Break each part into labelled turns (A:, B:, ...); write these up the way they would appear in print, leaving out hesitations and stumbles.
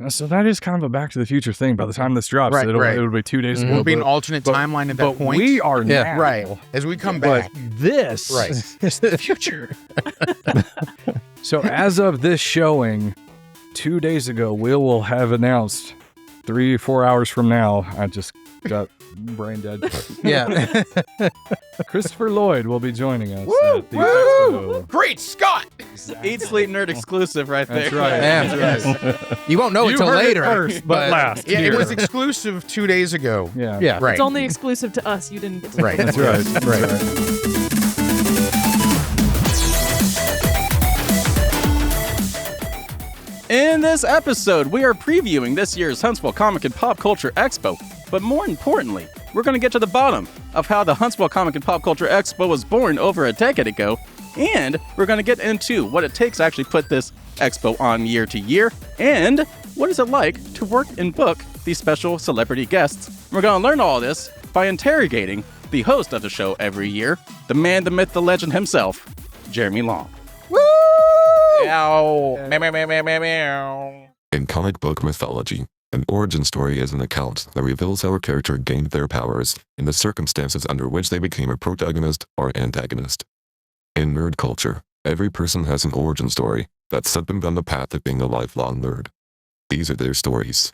A: So that is kind of a Back to the Future thing. By the time this drops,
B: Right,
A: it'll be 2 days ago.
B: It'll be an alternate timeline at that point.
A: We are now.
B: Right. As we come back.
A: This
B: is the future.
A: So as of this showing, 2 days ago, will have announced 3-4 hours from now. I just got brain dead.
C: Yeah.
A: Christopher Lloyd will be joining us.
B: Woo!
A: At the
B: Woo!
A: Expo.
B: Great Scott!
D: Eat, Sleep, Nerd exclusive right there.
A: That's right.
C: That's right. You won't know
A: You
C: until
A: heard it
C: later.
A: first, but last.
B: Yeah, it
A: Here.
B: was exclusive 2 days ago.
A: Yeah.
C: Yeah.
B: Right.
E: It's only exclusive to us. You didn't get to
B: Right.
A: That's right.
B: Right.
D: In this episode, we are previewing this year's Huntsville Comic and Pop Culture Expo. But more importantly, we're going to get to the bottom of how the Huntsville Comic and Pop Culture Expo was born over a decade ago. And we're going to get into what it takes to actually put this expo on year to year. And what is it like to work and book these special celebrity guests. We're going to learn all this by interrogating the host of the show every year, the man, the myth, the legend himself, Jeremy Long.
B: Meow. Meow, meow, meow, meow, meow, meow.
F: In comic book mythology, an origin story is an account that reveals how a character gained their powers and the circumstances under which they became a protagonist or antagonist. In nerd culture, every person has an origin story that set them down the path of being a lifelong nerd. These are their stories.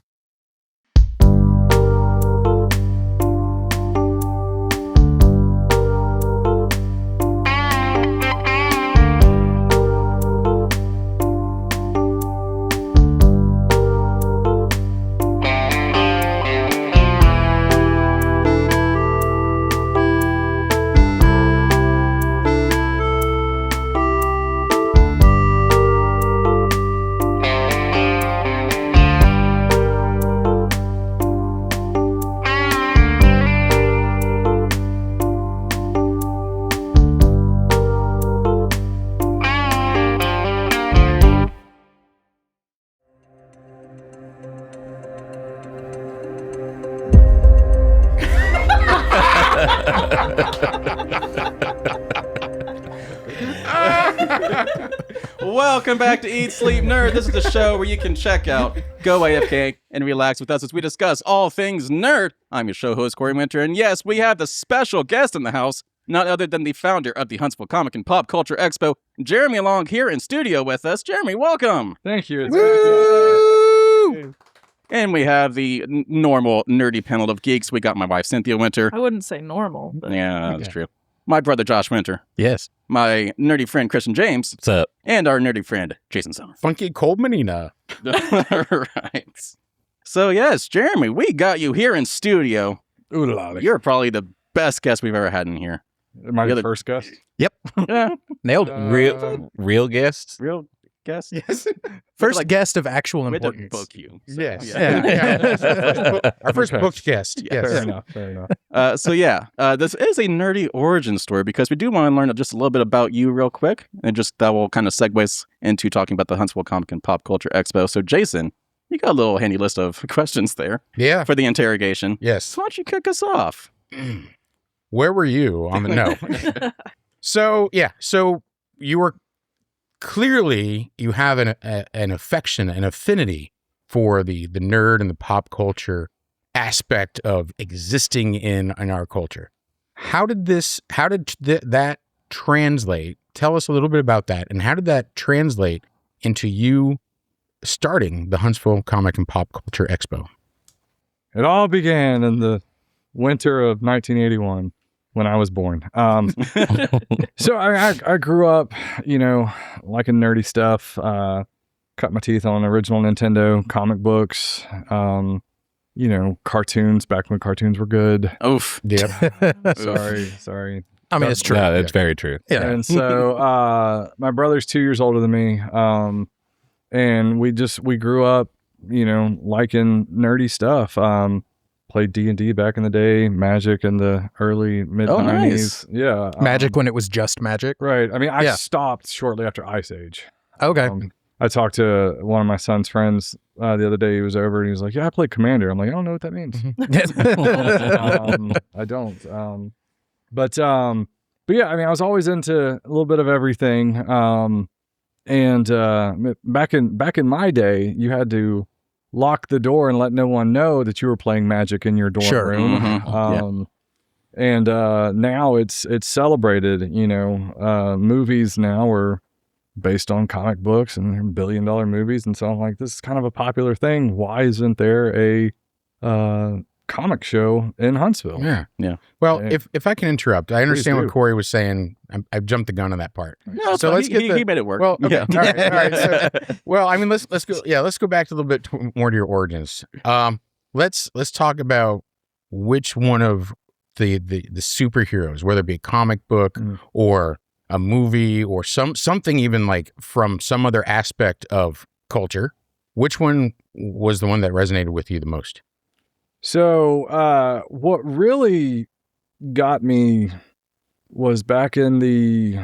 D: Welcome back to Eat, Sleep, Nerd. This is the show where you can check out, go AFK, and relax with us as we discuss all things nerd. I'm your show host, Corey Winter, and yes, we have the special guest in the house, none other than the founder of the Huntsville Comic and Pop Culture Expo, Jeremy Long, here in studio with us. Jeremy, welcome.
A: Thank you. It's
B: Woo!
D: And we have the normal nerdy panel of geeks. We got my wife, Cynthia Winter.
E: I wouldn't say normal, but
D: Yeah, that's true. My brother, Josh Winter.
C: Yes.
D: My nerdy friend, Christian James.
C: What's up?
D: And our nerdy friend, Jason Summer.
B: Funky Cold Menina.
D: Right. So, yes, Jeremy, we got you here in studio.
A: Ooh la la.
D: You're probably the best guest we've ever had in here.
A: Am I
D: the
A: the
D: other-
A: first guest?
C: Yep.
D: Yeah,
C: Nailed it. Real guests.
D: real guest.
B: Yes.
C: First
D: like-
C: guest of actual
D: We had to
C: importance.
D: book you. So,
B: Yes.
D: yeah.
B: Yeah. Our first
A: Okay.
B: booked guest.
D: Yeah.
A: Fair
B: Yes.
A: enough. Fair enough.
D: So, yeah, this is a nerdy origin story because we do want to learn just a little bit about you real quick. And just that will kind of segue us into talking about the Huntsville Comic and Pop Culture Expo. So, Jason, you got a little handy list of questions there
B: Yeah.
D: for the interrogation.
B: Yes.
D: So, why don't you kick us off?
B: Where were you on the no? So you were clearly you have an affection, an affinity for the nerd and the pop culture aspect of existing in our culture. How did that translate? Tell us a little bit about that, and how did that translate into you starting the Huntsville Comic and Pop Culture Expo?
A: It all began in the winter of 1981 when I was born. So I grew up, liking nerdy stuff. Cut my teeth on original Nintendo comic books. Cartoons back when cartoons were good.
D: Oof.
B: Yep.
A: Sorry.
C: I mean, it's true.
G: No, it's very true.
C: Yeah.
A: And so my brother's 2 years older than me. And we grew up, liking nerdy stuff. Played D&D back in the day, Magic in the early mid 90s.
D: nice.
A: Yeah.
C: Magic when it was just Magic.
A: Right. I mean, I
C: Yeah.
A: stopped shortly after Ice Age.
C: Okay.
A: I talked to one of my son's friends the other day. He was over and he was like, "Yeah, I played Commander." I'm like, "I don't know what that means." I don't. But yeah, I mean, I was always into a little bit of everything. And back in my day, you had to lock the door and let no one know that you were playing Magic in your dorm
C: Sure.
A: room.
D: Mhm.
A: And now it's celebrated. Movies now are based on comic books and they're billion-dollar movies, and so I'm like, this is kind of a popular thing. Why isn't there a comic show in Huntsville?
B: Yeah. Well,
A: Yeah.
B: if I can interrupt, I understand
A: do.
B: what Corey was saying. I jumped the gun on that part.
D: No,
B: So let's get
D: he made it work.
B: Well, okay.
D: Yeah.
B: All right. So, well, I mean, let's go. Yeah, let's go back a little bit more to your origins. Let's talk about which one of the superheroes, whether it be a comic book or a movie or something even like from some other aspect of culture. Which one was the one that resonated with you the most?
A: So what really got me was back in the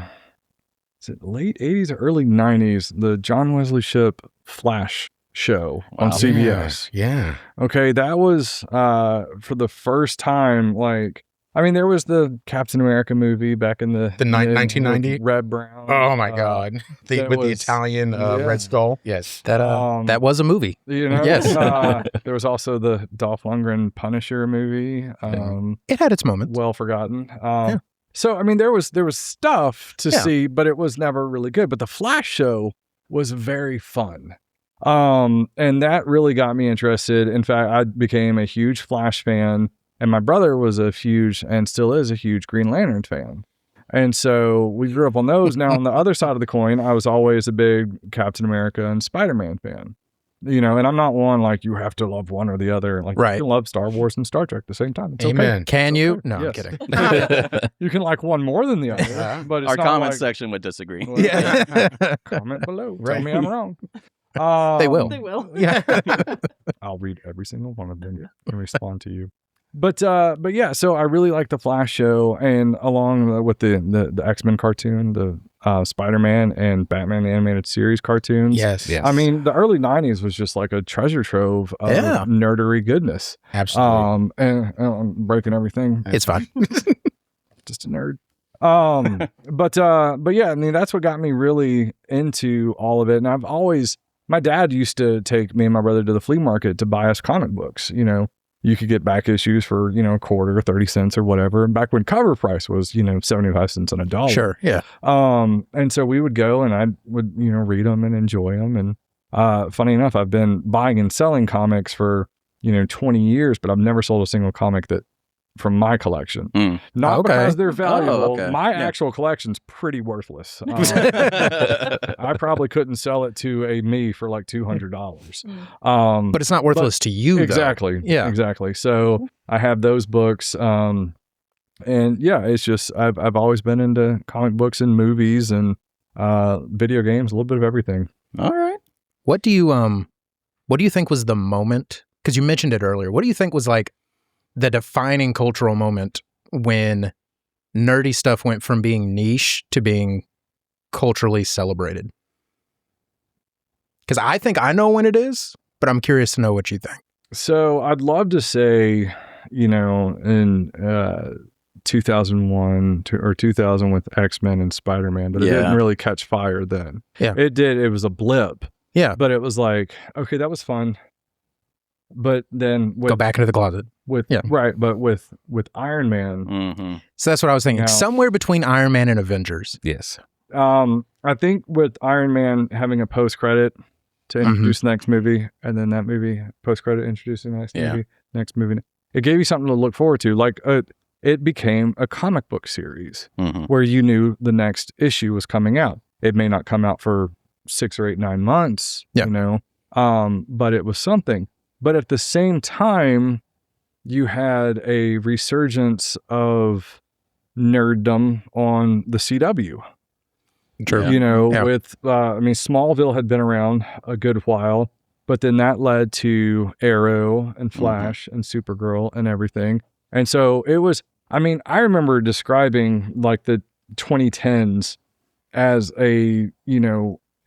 A: late 80s or early 90s, the John Wesley Shipp Flash show on CBS.
B: Yeah.
A: Okay, that was for the first time, like, I mean, there was the Captain America movie back in the
B: 1990?
A: Red Brown.
B: Oh my God. With the
A: was-
B: Italian
A: yeah.
B: Red Skull. Yes.
C: That was a movie.
A: Yes.
C: Yes.
A: There was also the Dolph Lundgren Punisher movie.
C: It had its moments.
A: Well forgotten.
C: Yeah.
A: So I mean, there was stuff to
C: Yeah.
A: see, but it was never really good. But the Flash show was very fun. And that really got me interested. In fact, I became a huge Flash fan, and my brother was a huge, and still is a huge, Green Lantern fan. And so we grew up on those. Now, on the other side of the coin, I was always a big Captain America and Spider-Man fan. And I'm not one like you have to love one or the other. Like,
C: Right.
A: you can love Star Wars and Star Trek at the same time. It's
B: Amen.
C: Can you? No,
A: Yes.
C: I'm kidding.
A: You can like one more than the other, but it's
D: Our
A: not
D: comment
A: like,
D: section would disagree.
A: Well,
C: Yeah.
A: comment below.
B: Right.
A: Tell me I'm wrong.
C: They will.
E: They will.
C: Yeah.
A: I'll read every single one of them and respond to you. But yeah, so I really like the Flash show, and along with the X-Men cartoon, the Spider-Man and Batman animated series cartoons.
B: Yes.
C: Yes.
A: I mean, the early 90s was just like a treasure trove of
C: Yeah.
A: nerdery goodness.
B: Absolutely.
A: And I'm breaking everything.
C: It's fine.
A: Just a nerd. But yeah, I mean, that's what got me really into all of it. And my dad used to take me and my brother to the flea market to buy us comic books. You could get back issues for, a quarter or 30 cents or whatever. And back when cover price was, 75 cents on a dollar.
C: Sure. Yeah.
A: And so we would go and I would, read them and enjoy them. And funny enough, I've been buying and selling comics for, 20 years, but I've never sold a single comic from my collection. Not
C: Okay.
A: because they're valuable.
D: okay.
A: My
D: Yeah.
A: actual collection's pretty worthless. I probably couldn't sell it to me for like $200.
C: But it's not worthless to you, though.
A: Exactly.
C: Yeah.
A: Exactly. So I have those books. And yeah, it's just I've always been into comic books and movies and video games, a little bit of everything.
D: All right.
C: What do you think was the moment? Because you mentioned it earlier. What do you think was like the defining cultural moment when nerdy stuff went from being niche to being culturally celebrated? Because I think I know when it is, but I'm curious to know what you think.
A: So I'd love to say, in 2001 or 2000 with X-Men and Spider-Man, but it
D: Yeah.
A: didn't really catch fire then.
C: Yeah.
A: It did. It was a blip.
C: Yeah.
A: But it was like, okay, that was fun. But then
C: Go back into the closet.
A: But with Iron Man,
D: Mm-hmm.
C: So that's what I was thinking.
A: Now-
C: Somewhere between Iron Man and Avengers.
F: Yes.
A: I think with Iron Man having a post-credit to introduce the next movie, and then that movie post-credit introducing the next movie, it gave you something to look forward to. Like it became a comic book series
D: Mm-hmm.
A: where you knew the next issue was coming out. It may not come out for 6 or 8, 9 months, but it was something. But at the same time, you had a resurgence of nerddom on the CW.
C: True.
A: With, Smallville had been around a good while, but then that led to Arrow and Flash and Supergirl and everything. And so it was, I remember describing like the 2010s as a,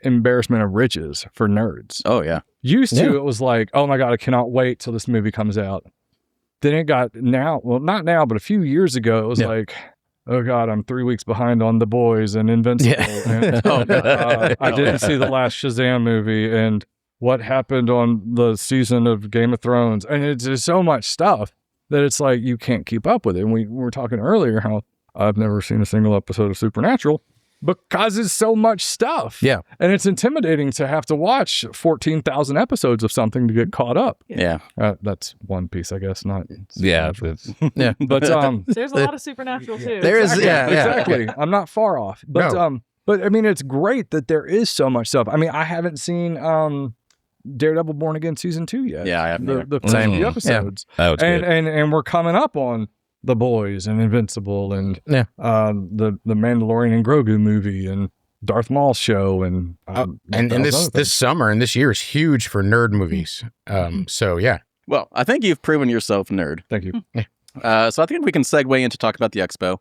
A: embarrassment of riches for nerds.
D: Oh, yeah.
A: Used to, it was like, oh my God, I cannot wait till this movie comes out. Then it got not now, but a few years ago, it was like, oh God, I'm 3 weeks behind on The Boys and Invincible.
C: Yeah.
A: And,
D: Oh, God.
A: I didn't see the last Shazam movie. And what happened on the season of Game of Thrones. And it's just so much stuff that it's like you can't keep up with it. And we were talking earlier how I've never seen a single episode of Supernatural because it's so much stuff.
C: Yeah.
A: And it's intimidating to have to watch 14,000 episodes of something to get caught up.
D: Yeah.
A: That's One Piece, I guess, not.
G: Yeah.
C: Yeah.
A: But
E: There's a lot of Supernatural too.
C: There is,
A: exactly. I'm not far off. But
B: No.
A: but I mean, it's great that there is so much stuff. I mean, I haven't seen Daredevil Born Again season 2 yet.
D: Yeah, I haven't either.
A: The first
G: Same.
A: few episodes.
G: That was good.
A: And we're coming up on The Boys and Invincible and
C: Yeah.
A: the Mandalorian and Grogu movie and Darth Maul's show and
B: and this summer and this year is huge for nerd movies. So yeah.
D: Well, I think you've proven yourself nerd.
A: Thank you.
D: So I think we can segue into talk about the expo.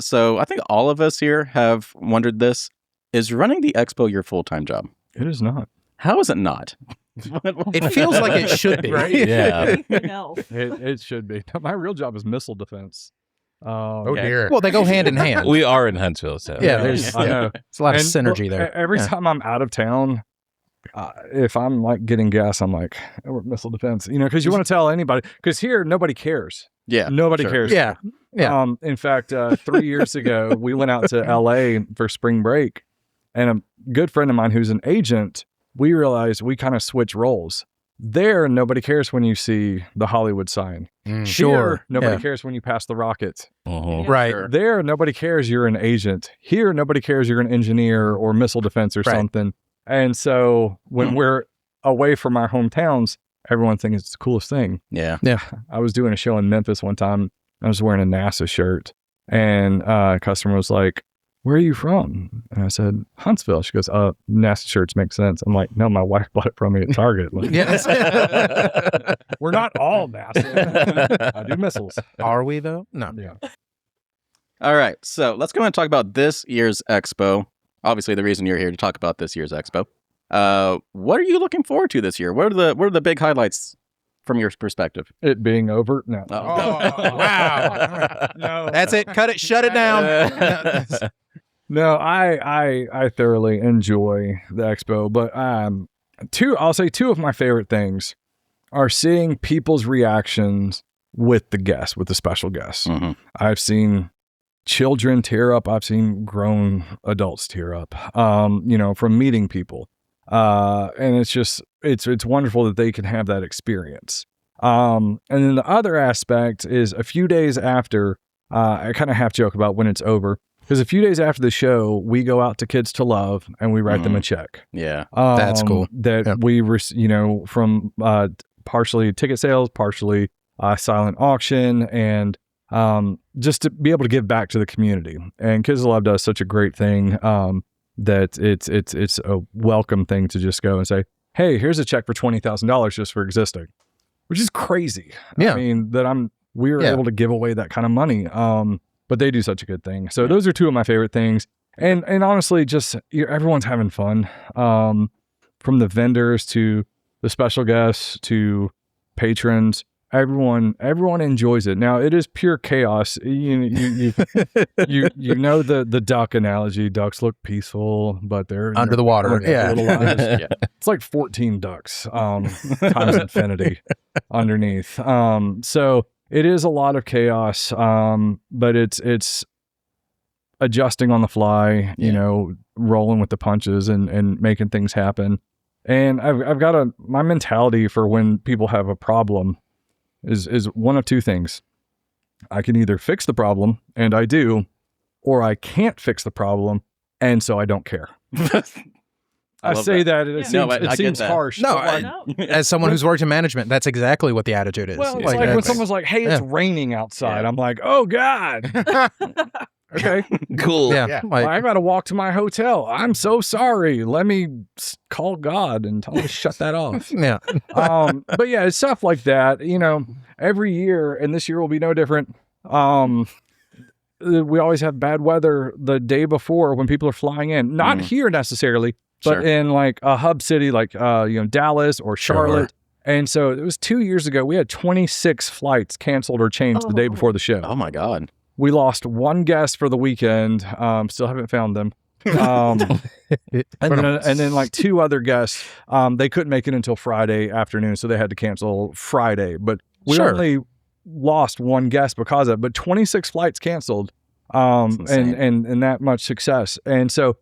D: So I think all of us here have wondered this. Is running the expo your full-time job?
A: It is not.
D: How is it not?
C: It feels like it should be.
A: Right?
G: Yeah.
E: No.
A: It should be. My real job is missile defense.
B: Oh dear.
C: Well, they go hand in hand.
G: We are in Huntsville, so.
C: Yeah, there's
A: I know.
C: it's a lot of
A: And,
C: synergy
A: well,
C: there.
A: Every
C: Yeah.
A: time I'm out of town, if I'm like getting gas, I'm like, oh, we're missile defense, because you want to tell anybody. Because here, nobody cares.
D: Yeah.
A: Nobody
D: sure.
A: cares.
C: Yeah. Yeah.
A: In fact, 3 years ago, we went out to LA for spring break, and a good friend of mine who's an agent, we realized we kind of switch roles. There, nobody cares when you see the Hollywood sign.
C: Sure.
A: Here, nobody
C: Yeah.
A: cares when you pass the rocket.
G: Uh-huh.
E: Yeah.
C: Right.
D: Sure.
A: There, nobody cares you're an agent. Here, nobody cares you're an engineer or missile defense or
C: Right.
A: something. And so when we're away from our hometowns, everyone thinks it's the coolest thing.
D: Yeah.
A: I was doing a show in Memphis one time. I was wearing a NASA shirt, and a customer was like, "Where are you from?" And I said, "Huntsville." She goes, NASA shirts make sense." I'm like, "No, my wife bought it from me at Target." Like,
C: Yes.
A: we're not all NASA. I do missiles.
C: Are we though? No.
A: Yeah.
D: All right. So let's go ahead and talk about this year's expo. Obviously, the reason you're here to talk about this year's expo. What are you looking forward to this year? What are the big highlights from your perspective?
A: It being over? No.
B: Oh, wow.
A: No.
C: That's it. Cut it. Shut it down.
A: No, I thoroughly enjoy the expo, but I'll say two of my favorite things are seeing people's reactions with the guests, with the special guests.
D: Mhm.
A: I've seen children tear up. I've seen grown adults tear up, from meeting people. And it's just, it's wonderful that they can have that experience. And then the other aspect is a few days after, I kind of half joke about when it's over, because a few days after the show, we go out to Kids to Love and we write them a check.
D: Yeah.
C: That's cool.
A: That
C: Yeah.
A: we, from partially ticket sales, partially silent auction, and just to be able to give back to the community. And Kids to Love does such a great thing that it's a welcome thing to just go and say, "Hey, here's a check for $20,000 just for existing," which is crazy.
C: Yeah.
A: I mean, we were
C: Yeah.
A: able to give away that kind of money. But they do such a good thing. So those are two of my favorite things. And honestly, just everyone's having fun. From the vendors to the special guests to patrons, everyone enjoys it. Now it is pure chaos. You know the duck analogy. Ducks look peaceful, but they're
C: Under the water. Yeah.
A: little lives.
D: Yeah.
A: It's like 14 ducks times infinity underneath. So it is a lot of chaos, but it's adjusting on the fly, rolling with the punches and making things happen. And I've got my mentality for when people have a problem is one of two things. I can either fix the problem, and I do, or I can't fix the problem, and so I don't care. I
D: love
A: say
D: that.
A: that, and it
D: Yeah. No,
A: seems,
D: I get
A: seems
D: that.
A: harsh.
C: No,
A: but
E: No.
C: As someone who's worked in management, that's exactly what the attitude is.
A: well, it's like when
C: that's-
A: someone's like, "Hey, it's raining outside." I'm like, "Oh God." Okay.
G: Cool.
C: yeah,
B: Yeah.
C: like,
A: I got to walk to my hotel. I'm so sorry. Let me call God and tell him to shut that off.
C: yeah.
A: But yeah, it's stuff like that. Every year, and this year will be no different. We always have bad weather the day before when people are flying in. Not here necessarily, but
D: Sure.
A: in like a hub city like Dallas or Charlotte. And so it was 2 years ago. We had 26 flights canceled or changed the day before the show.
D: Oh my God.
A: We lost one guest for the weekend. Still haven't found them. And then like 2 other guests, they couldn't make it until Friday afternoon, so they had to cancel Friday. But we only lost 1 guest because of it, but 26 flights canceled, and that much success. And so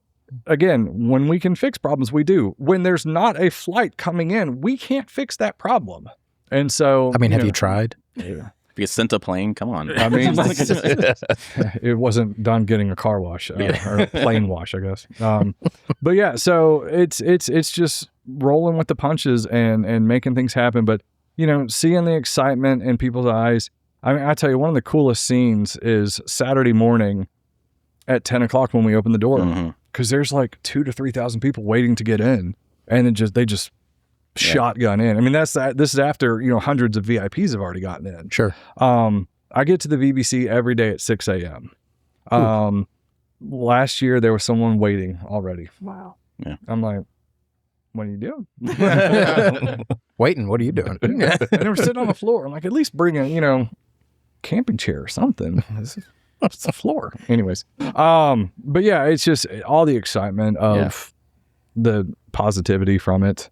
A: again, when we can fix problems, we do. When there's not a flight coming in, we can't fix that problem. And so,
C: I mean, have you tried?
A: Yeah.
D: If you sent a plane, come on.
A: I mean, it wasn't done getting a car wash or a plane wash, I guess. But yeah, so it's just rolling with the punches and making things happen. But seeing the excitement in people's eyes. I mean, I tell you, one of the coolest scenes is Saturday morning at 10 o'clock when we open the door, because there's like 2,000 to 3,000 people waiting to get in, and they just shotgun in. I mean, this is after hundreds of VIPs have already gotten in.
C: Sure.
A: I get to the VBC every day at 6 a.m. Last year there was someone waiting already.
E: Wow.
A: Yeah. I'm like, what are you doing?
C: Waiting. What are you doing?
A: And they were sitting on the floor. I'm like, at least bring a camping chair or something. It's the floor. Anyways. But yeah, it's just all the excitement of the positivity from it.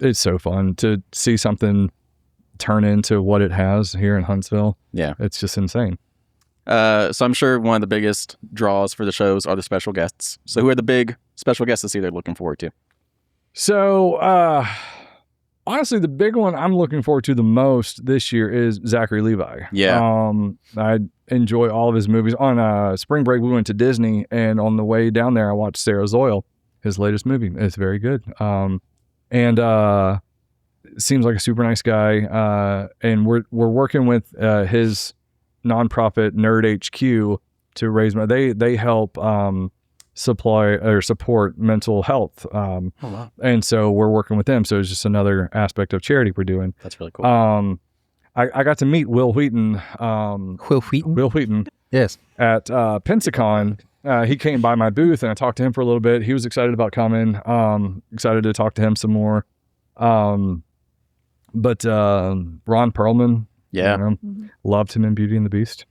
A: It's so fun to see something turn into what it has here in Huntsville. Yeah. It's just insane.
D: So I'm sure one of the biggest draws for the shows are the special guests. So who are the big special guests this year they're looking forward to?
A: So, honestly, the big one I'm looking forward to the most this year is Zachary Levi.
D: Yeah.
A: I enjoy all of his movies. On spring break, we went to Disney, and on the way down there, I watched Sarah Zoyle, his latest movie. It's very good. And seems like a super nice guy. And we're working with his nonprofit Nerd HQ to raise money. They help supply or support mental health. And so we're working with them. So it's just another aspect of charity we're doing.
D: That's really cool.
A: I got to meet Wil Wheaton.
C: Wil Wheaton?
A: Wil Wheaton.
C: Yes. At
A: Pensacon. He came by my booth and I talked to him for a little bit. He was excited about coming. Excited to talk to him some more. But Ron Perlman, loved him in Beauty and the Beast.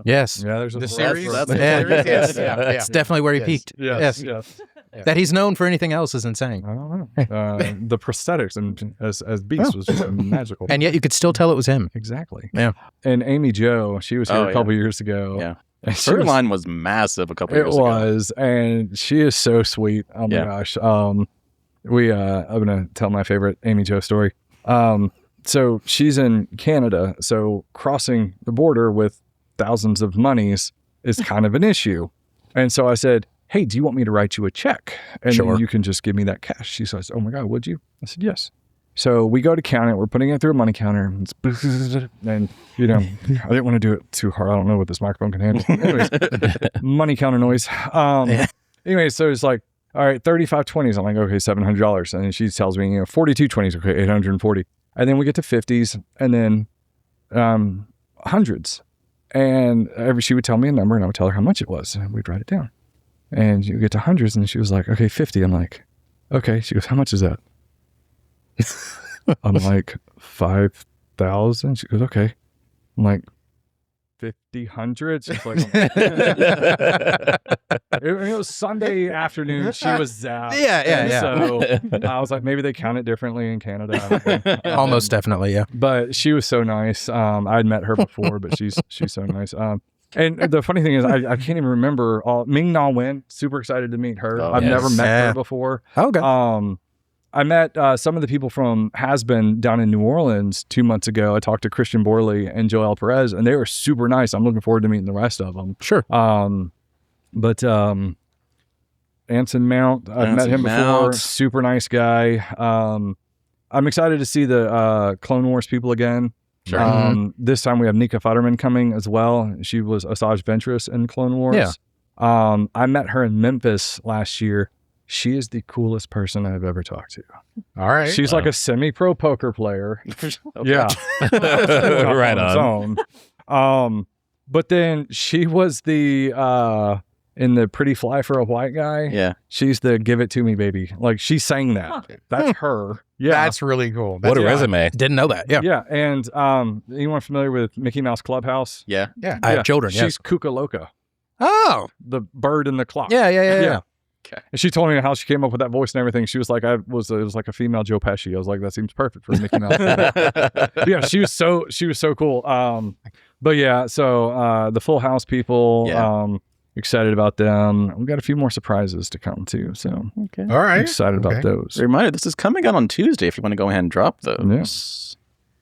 C: Yes.
A: Yeah, there's
B: the series.
C: That's definitely where he peaked.
A: Yes.
C: That he's known for anything else is insane.
A: I don't know. The prosthetics and as Beast was just magical.
C: And yet you could still tell it was him.
A: Exactly.
C: Yeah.
A: And Amy Jo, she was here a couple years ago.
D: Yeah. Her line was massive a couple years ago.
A: It was, and she is so sweet. Oh my gosh. I'm gonna tell my favorite Amy Jo story. So she's in Canada, so crossing the border with thousands of monies is kind of an issue. And so I said, hey, do you want me to write you a check? And then you can just give me that cash. She says, oh my God, would you? I said, yes. So we go to count it. We're putting it through a money counter. And I didn't want to do it too hard. I don't know what this microphone can handle. Anyways, money counter noise. Anyway, so it's like, all right, 3520s. I'm like, okay, $700. And then she tells me, 4220s. Okay, 840. And then we get to 50s and then hundreds. And she would tell me a number and I would tell her how much it was. And we'd write it down. And you get to hundreds and she was like, okay, 50. I'm like, okay. She goes, how much is that? I'm like, 5,000. She goes, okay. I'm like, 5,000. She's like, it was Sunday afternoon. She was zapped.
C: Yeah.
A: So I was like, maybe they count it differently in Canada.
C: Almost definitely, yeah.
A: But she was so nice. I'd met her before, but she's so nice. And the funny thing is, I can't even remember Ming-Na Wen. Super excited to meet her. I've never met her before.
C: Okay.
A: I met some of the people from Has-Been down in New Orleans 2 months ago. I talked to Christian Borley and Joel Perez, and they were super nice. I'm looking forward to meeting the rest of them.
C: Sure.
A: But Anson Mount, I've met him before. Super nice guy. I'm excited to see the Clone Wars people again.
C: Sure.
A: This time we have Nika Futterman coming as well. She was Asajj Ventress in Clone Wars.
C: Yeah.
A: I met her in Memphis last year. She is the coolest person I've ever talked to.
B: All right.
A: She's like a semi-pro poker player. Yeah.
G: Right
A: on. But then she was the in the Pretty Fly for a White Guy.
D: Yeah.
A: She's the Give It To Me Baby. Like she sang that.
E: Huh.
A: That's her. Yeah.
B: That's really cool.
G: What a resume.
C: Didn't know that. Yeah.
A: Yeah. And anyone familiar with Mickey Mouse Clubhouse?
D: Yeah.
C: I have children.
A: She's Kuka Loka.
C: Oh,
A: the bird and the clock.
C: yeah.
D: Okay.
A: And she told me how she came up with that voice and everything. She was like, it was like a female Joe Pesci. I was like, that seems perfect for Mickey Mouse. Yeah, she was so cool. But yeah, so the Full House people, excited about them. We got a few more surprises to come too. So
D: Okay.
B: All right.
A: excited about those.
D: Reminder: this is coming out on Tuesday. If you want to go ahead and drop those.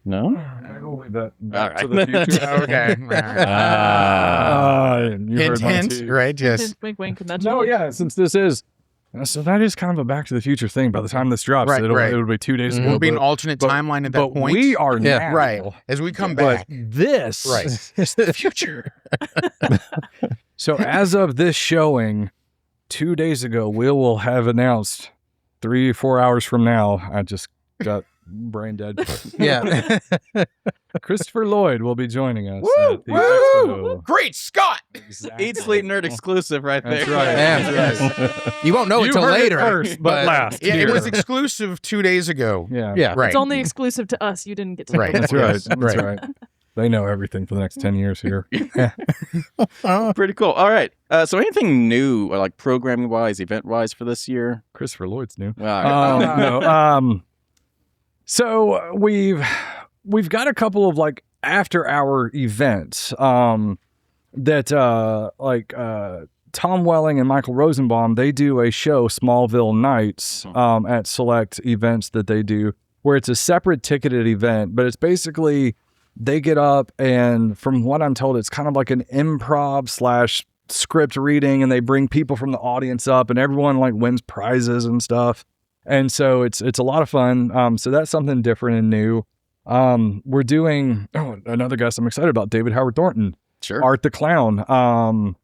D: No.
A: I'll leave that
D: All right.
A: to the future.
B: Okay.
A: You heard mine
B: Hint,
A: too.
B: right? Yes.
E: Wink, wink, and that's
A: No, yeah, since this is so that is kind of a Back to the Future thing. By the time this drops,
B: Right, right.
A: it'll be 2 days ago.
B: Will be an
A: but-
B: alternate
A: but-
B: timeline at that
A: but
B: point.
A: we are
C: Yeah.
A: now.
B: right. As we come
A: But
B: back.
A: this
B: Right.
A: is the future. So as of this showing, 2 days ago, will have announced 3-4 hours from now. I just got brain dead.
C: Yeah.
A: Christopher Lloyd will be joining us at the
B: Woo!
A: expo.
B: Great Scott!
D: Eat Sleep Nerd exclusive right there.
A: That's right.
C: Yeah.
A: That's right.
C: You won't know
A: You
C: it till
A: heard it
C: later.
A: first, but last.
B: Yeah, it
A: Here.
B: was exclusive 2 days ago.
A: Yeah.
C: Yeah.
B: Right.
E: It's only exclusive to us. You didn't get to.
B: Right.
E: know.
A: That's right.
B: Yes,
A: That's
B: right.
A: right. They know everything for the next 10 years here.
D: Pretty cool. All right. So anything new, or like programming wise, event wise for this year?
A: Christopher Lloyd's new.
D: Well,
A: No. So we've got a couple of like after hour events that Tom Welling and Michael Rosenbaum, they do a show, Smallville Nights, at select events that they do, where it's a separate ticketed event, but it's basically they get up and from what I'm told, it's kind of like an improv / script reading, and they bring people from the audience up and everyone like wins prizes and stuff. And so it's a lot of fun. So that's something different and new. We're doing another guest I'm excited about, David Howard Thornton,
D: sure.
A: Art the Clown.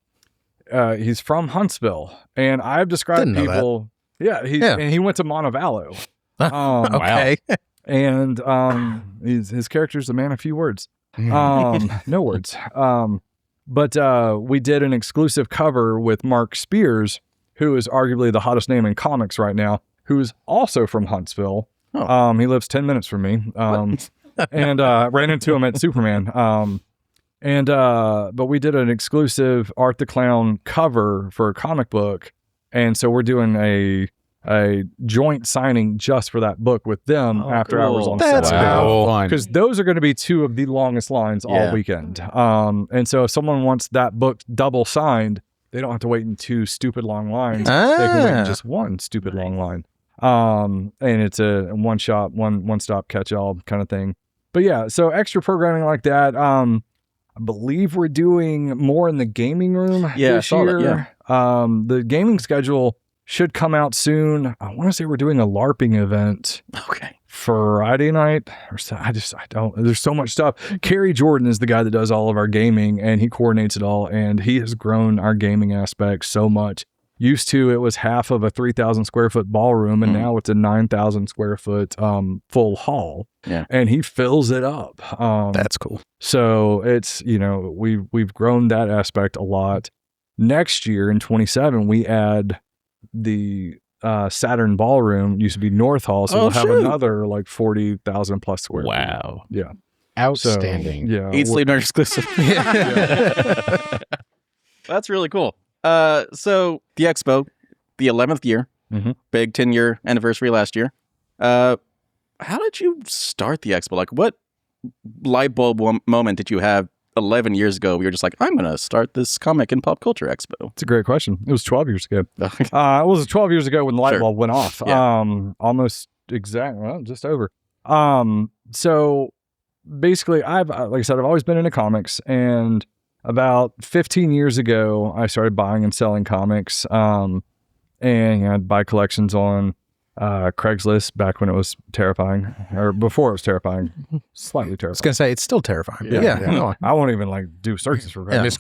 A: He's from Huntsville, and I've described
C: Didn't know that.
A: people. Yeah, and he went to Montevallo.
C: Okay.
A: And his character's a man of few words. No words. But we did an exclusive cover with Mark Spears, who is arguably the hottest name in comics right now, who is also from Huntsville. He lives 10 minutes from me. And ran into him at Superman. But we did an exclusive Art the Clown cover for a comic book. And so we're doing a joint signing just for that book with them after hours on
C: That's
A: Saturday.
C: cool.
B: Fun.
A: Because those are going to be two of the longest lines all weekend. And so if someone wants that book double signed, they don't have to wait in 2 stupid long lines. They can wait in just 1 stupid long line. And it's a one-stop catch-all kind of thing. But yeah, so extra programming like that. I believe we're doing more in the gaming room this year.
D: That, yeah.
A: The gaming schedule should come out soon. I want to say we're doing a LARPing event
D: Okay.
A: Friday night. I don't. There's so much stuff. Kerry Jordan is the guy that does all of our gaming, and he coordinates it all. And he has grown our gaming aspect so much. Used to, it was half of a 3,000 square foot ballroom, and now it's a 9,000 square foot full hall.
D: Yeah.
A: And he fills it up.
C: That's cool.
A: So it's, we've grown that aspect a lot. Next year in 27, we add the Saturn Ballroom. Used to be North Hall, so we'll have another like 40,000 plus square feet.
G: Wow.
A: Yeah.
B: Outstanding.
A: So, yeah.
D: Eat Sleep Nerd exclusive. That's really cool. So the expo, the 11th year, big 10-year anniversary last year. How did you start the expo? Like, what light bulb moment did you have 11 years ago? We were just like, I'm going to start this comic and pop culture expo.
A: It's a great question. It was 12 years ago. It was 12 years ago when the light
D: Sure.
A: bulb went off.
D: Yeah.
A: Almost just over. So basically, like I said, I've always been into comics, and about 15 years ago, I started buying and selling comics. And I'd buy collections on Craigslist back when it was terrifying, or before it was terrifying, slightly
C: I was
A: terrifying.
C: going to say, it's still terrifying.
A: Yeah. I won't even do searches for Craigslist.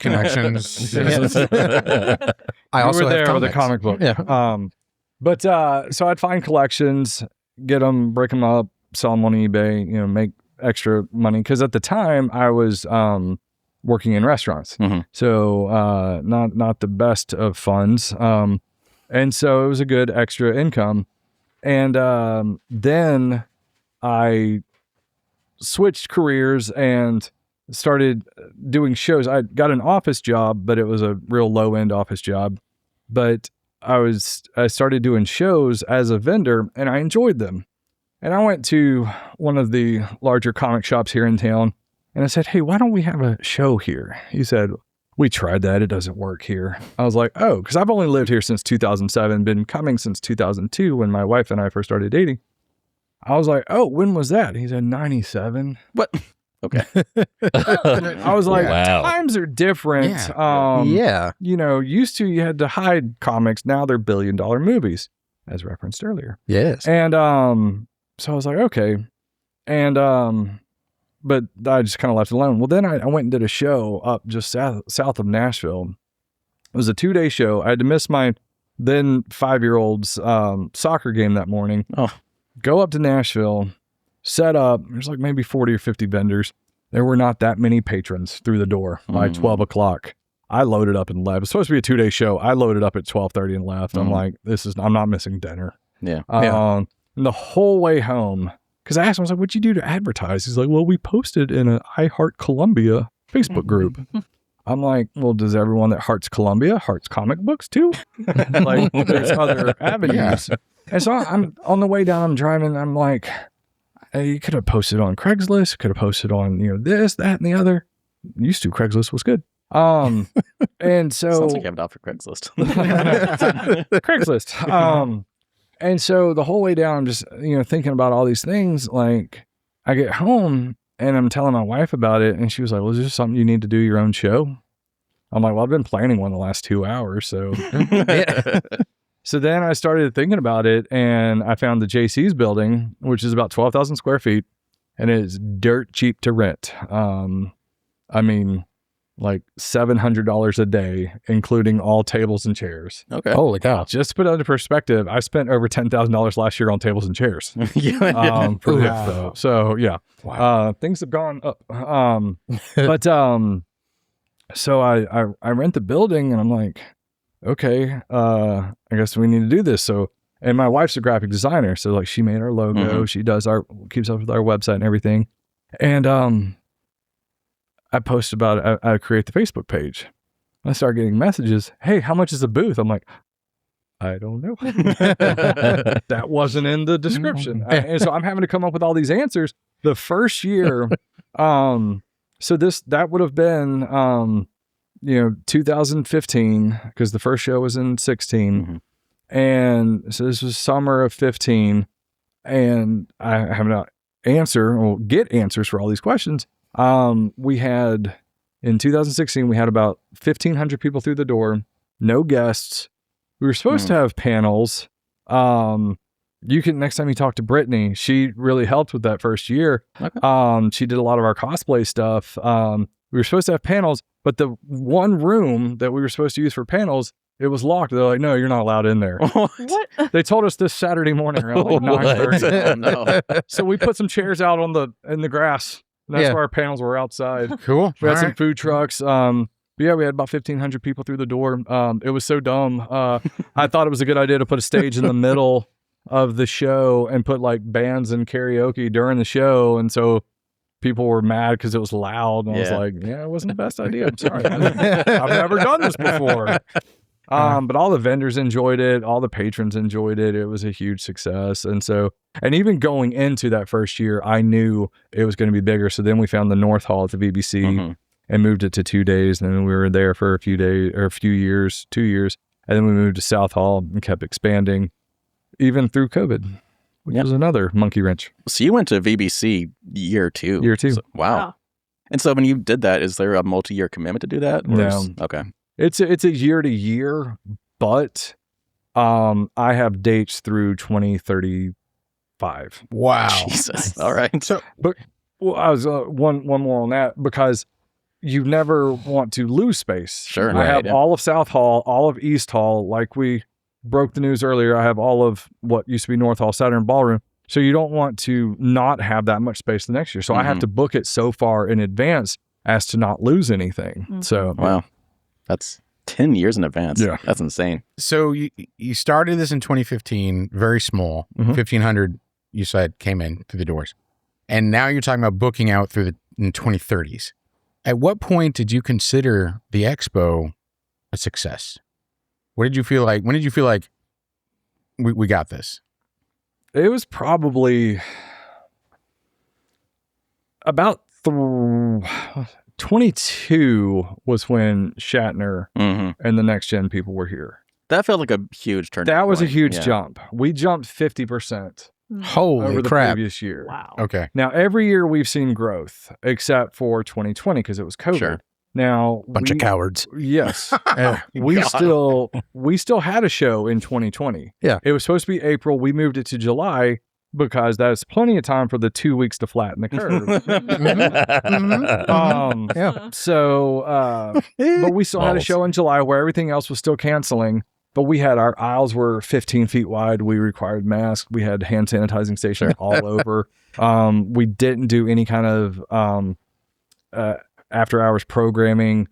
B: Misconnections.
C: I also
A: we were
C: have
A: there with a
C: comics.
A: comic book.
C: Yeah.
A: So I'd find collections, get them, break them up, sell them on eBay, make extra money. Because at the time I was working in restaurants, so not the best of funds. And so it was a good extra income. And then I switched careers and started doing shows. I got an office job, but it was a real low end office job. But I started doing shows as a vendor, and I enjoyed them. And I went to one of the larger comic shops here in town, and I said, "Hey, why don't we have a show here?" He said, "We tried that. It doesn't work here." I was like, "Oh," because I've only lived here since 2007, been coming since 2002 when my wife and I first started dating. I was like, "Oh, when was that?" He said, 97.
D: What? Okay.
A: I was like,
G: Wow.
A: times are different.
C: Yeah.
A: You know, used to you had to hide comics. Now they're billion-dollar movies, as referenced earlier.
C: Yes.
A: And so I was like, okay. And but I just kind of left it alone. Well, then I went and did a show up just south of Nashville. It was a 2-day show. I had to miss my then 5-year-old's soccer game that morning.
D: Oh.
A: Go up to Nashville, set up. There's like maybe 40 or 50 vendors. There were not that many patrons through the door by 12 o'clock. I loaded up and left. It was supposed to be a 2-day show. I loaded up at 12:30 and left. I'm like, I'm not missing dinner.
D: Yeah.
A: And the whole way home, because I asked him, I was like, "What'd you do to advertise?" He's like, "Well, we posted in an I Heart Columbia Facebook group." I'm like, "Well, does everyone that hearts Columbia hearts comic books too?" Like, there's other avenues. And so I'm on the way down, I'm driving, I'm like, "Hey, you could have posted on Craigslist, could have posted on, this, that, and the other." Used to, Craigslist was good. And so
D: Sounds like you have it out for Craigslist.
A: Craigslist. And so the whole way down, I'm just, thinking about all these things. Like, I get home and I'm telling my wife about it, and she was like, "Well, is this something you need to do your own show?" I'm like, "Well, I've been planning one the last 2 hours." So, So then I started thinking about it, and I found the JC's building, which is about 12,000 square feet, and it's dirt cheap to rent. I mean, like $700 a day, including all tables and chairs.
D: Okay.
C: Holy cow.
A: Just to put it into perspective, I spent over $10,000 last year on tables and chairs. For this, though. So yeah, things have gone up. But so I rent the building, and I'm like, okay, I guess we need to do this. So, and my wife's a graphic designer, so like she made our logo, she does keeps up with our website and everything. And I posted about it. I create the Facebook page. I start getting messages. "Hey, how much is a booth?" I'm like, "I don't know." That wasn't in the description. And so I'm having to come up with all these answers. The first year, so that would have been 2015, because the first show was in 16. And so this was summer of 15, and I have to get answers for all these questions. We had, in 2016, we had about 1,500 people through the door, no guests. We were supposed to have panels. Next time you talk to Brittany, she really helped with that first year. Okay. She did a lot of our cosplay stuff. We were supposed to have panels, but the one room that we were supposed to use for panels, it was locked. They're like, "No, you're not allowed in there."
E: What?
A: They told us this Saturday morning around like 9:30.
D: Oh, no.
A: So we put some chairs out in the grass. And that's where our panels were outside.
B: Cool.
A: We had some food trucks. But yeah, we had about 1,500 people through the door. It was so dumb. I thought it was a good idea to put a stage in the middle of the show and put like bands and karaoke during the show. And so people were mad because it was loud. And I was like, yeah, it wasn't the best idea. I'm sorry. I've never done this before. But all the vendors enjoyed it. All the patrons enjoyed it. It was a huge success. And even going into that first year, I knew it was going to be bigger. So then we found the North Hall at the BBC and moved it to 2 days. And then we were there for a few days or a few years, 2 years. And then we moved to South Hall and kept expanding even through COVID, which was another monkey wrench.
D: So you went to VBC year 2.
A: Year 2.
D: So, wow. And so when you did that, is there a multi-year commitment to do that?
A: No.
D: Okay.
A: It's a year to year, but I have dates through 2035.
B: Wow.
D: Jesus.
E: Nice.
D: All right.
B: So,
A: I was one more on that, because you never want to lose space.
D: Sure.
A: I have all of South Hall, all of East Hall. Like we broke the news earlier, I have all of what used to be North Hall, Saturn Ballroom. So you don't want to not have that much space the next year. So I have to book it so far in advance as to not lose anything. So
D: wow. That's 10 years in advance.
A: Yeah.
D: That's insane.
B: So you started this in 2015, very small, 1,500, you said, came in through the doors. And now you're talking about booking out in 2030s. At what point did you consider the expo a success? What did you feel like? When did you feel like we got this?
A: It was probably about 22 was when Shatner and the Next Gen people were here.
D: That felt like a huge turn.
A: That was a huge jump. We jumped 50%
C: Holy
A: over the
C: crap.
A: previous year.
E: Wow.
B: Okay.
A: Now, every year we've seen growth, except for 2020 because it was COVID.
D: Sure.
A: Now,
C: Bunch of cowards.
A: Yes.
B: Oh,
A: we
B: God.
A: still had a show in 2020.
C: Yeah.
A: It was supposed to be April. We moved it to July because that's plenty of time for the 2 weeks to flatten the curve.
C: Yeah.
A: So, but we still had a
G: Balls.
A: show in July where everything else was still canceling. But we had our aisles were 15 feet wide. We required masks. We had hand sanitizing stations all over. We didn't do any kind of after hours programming.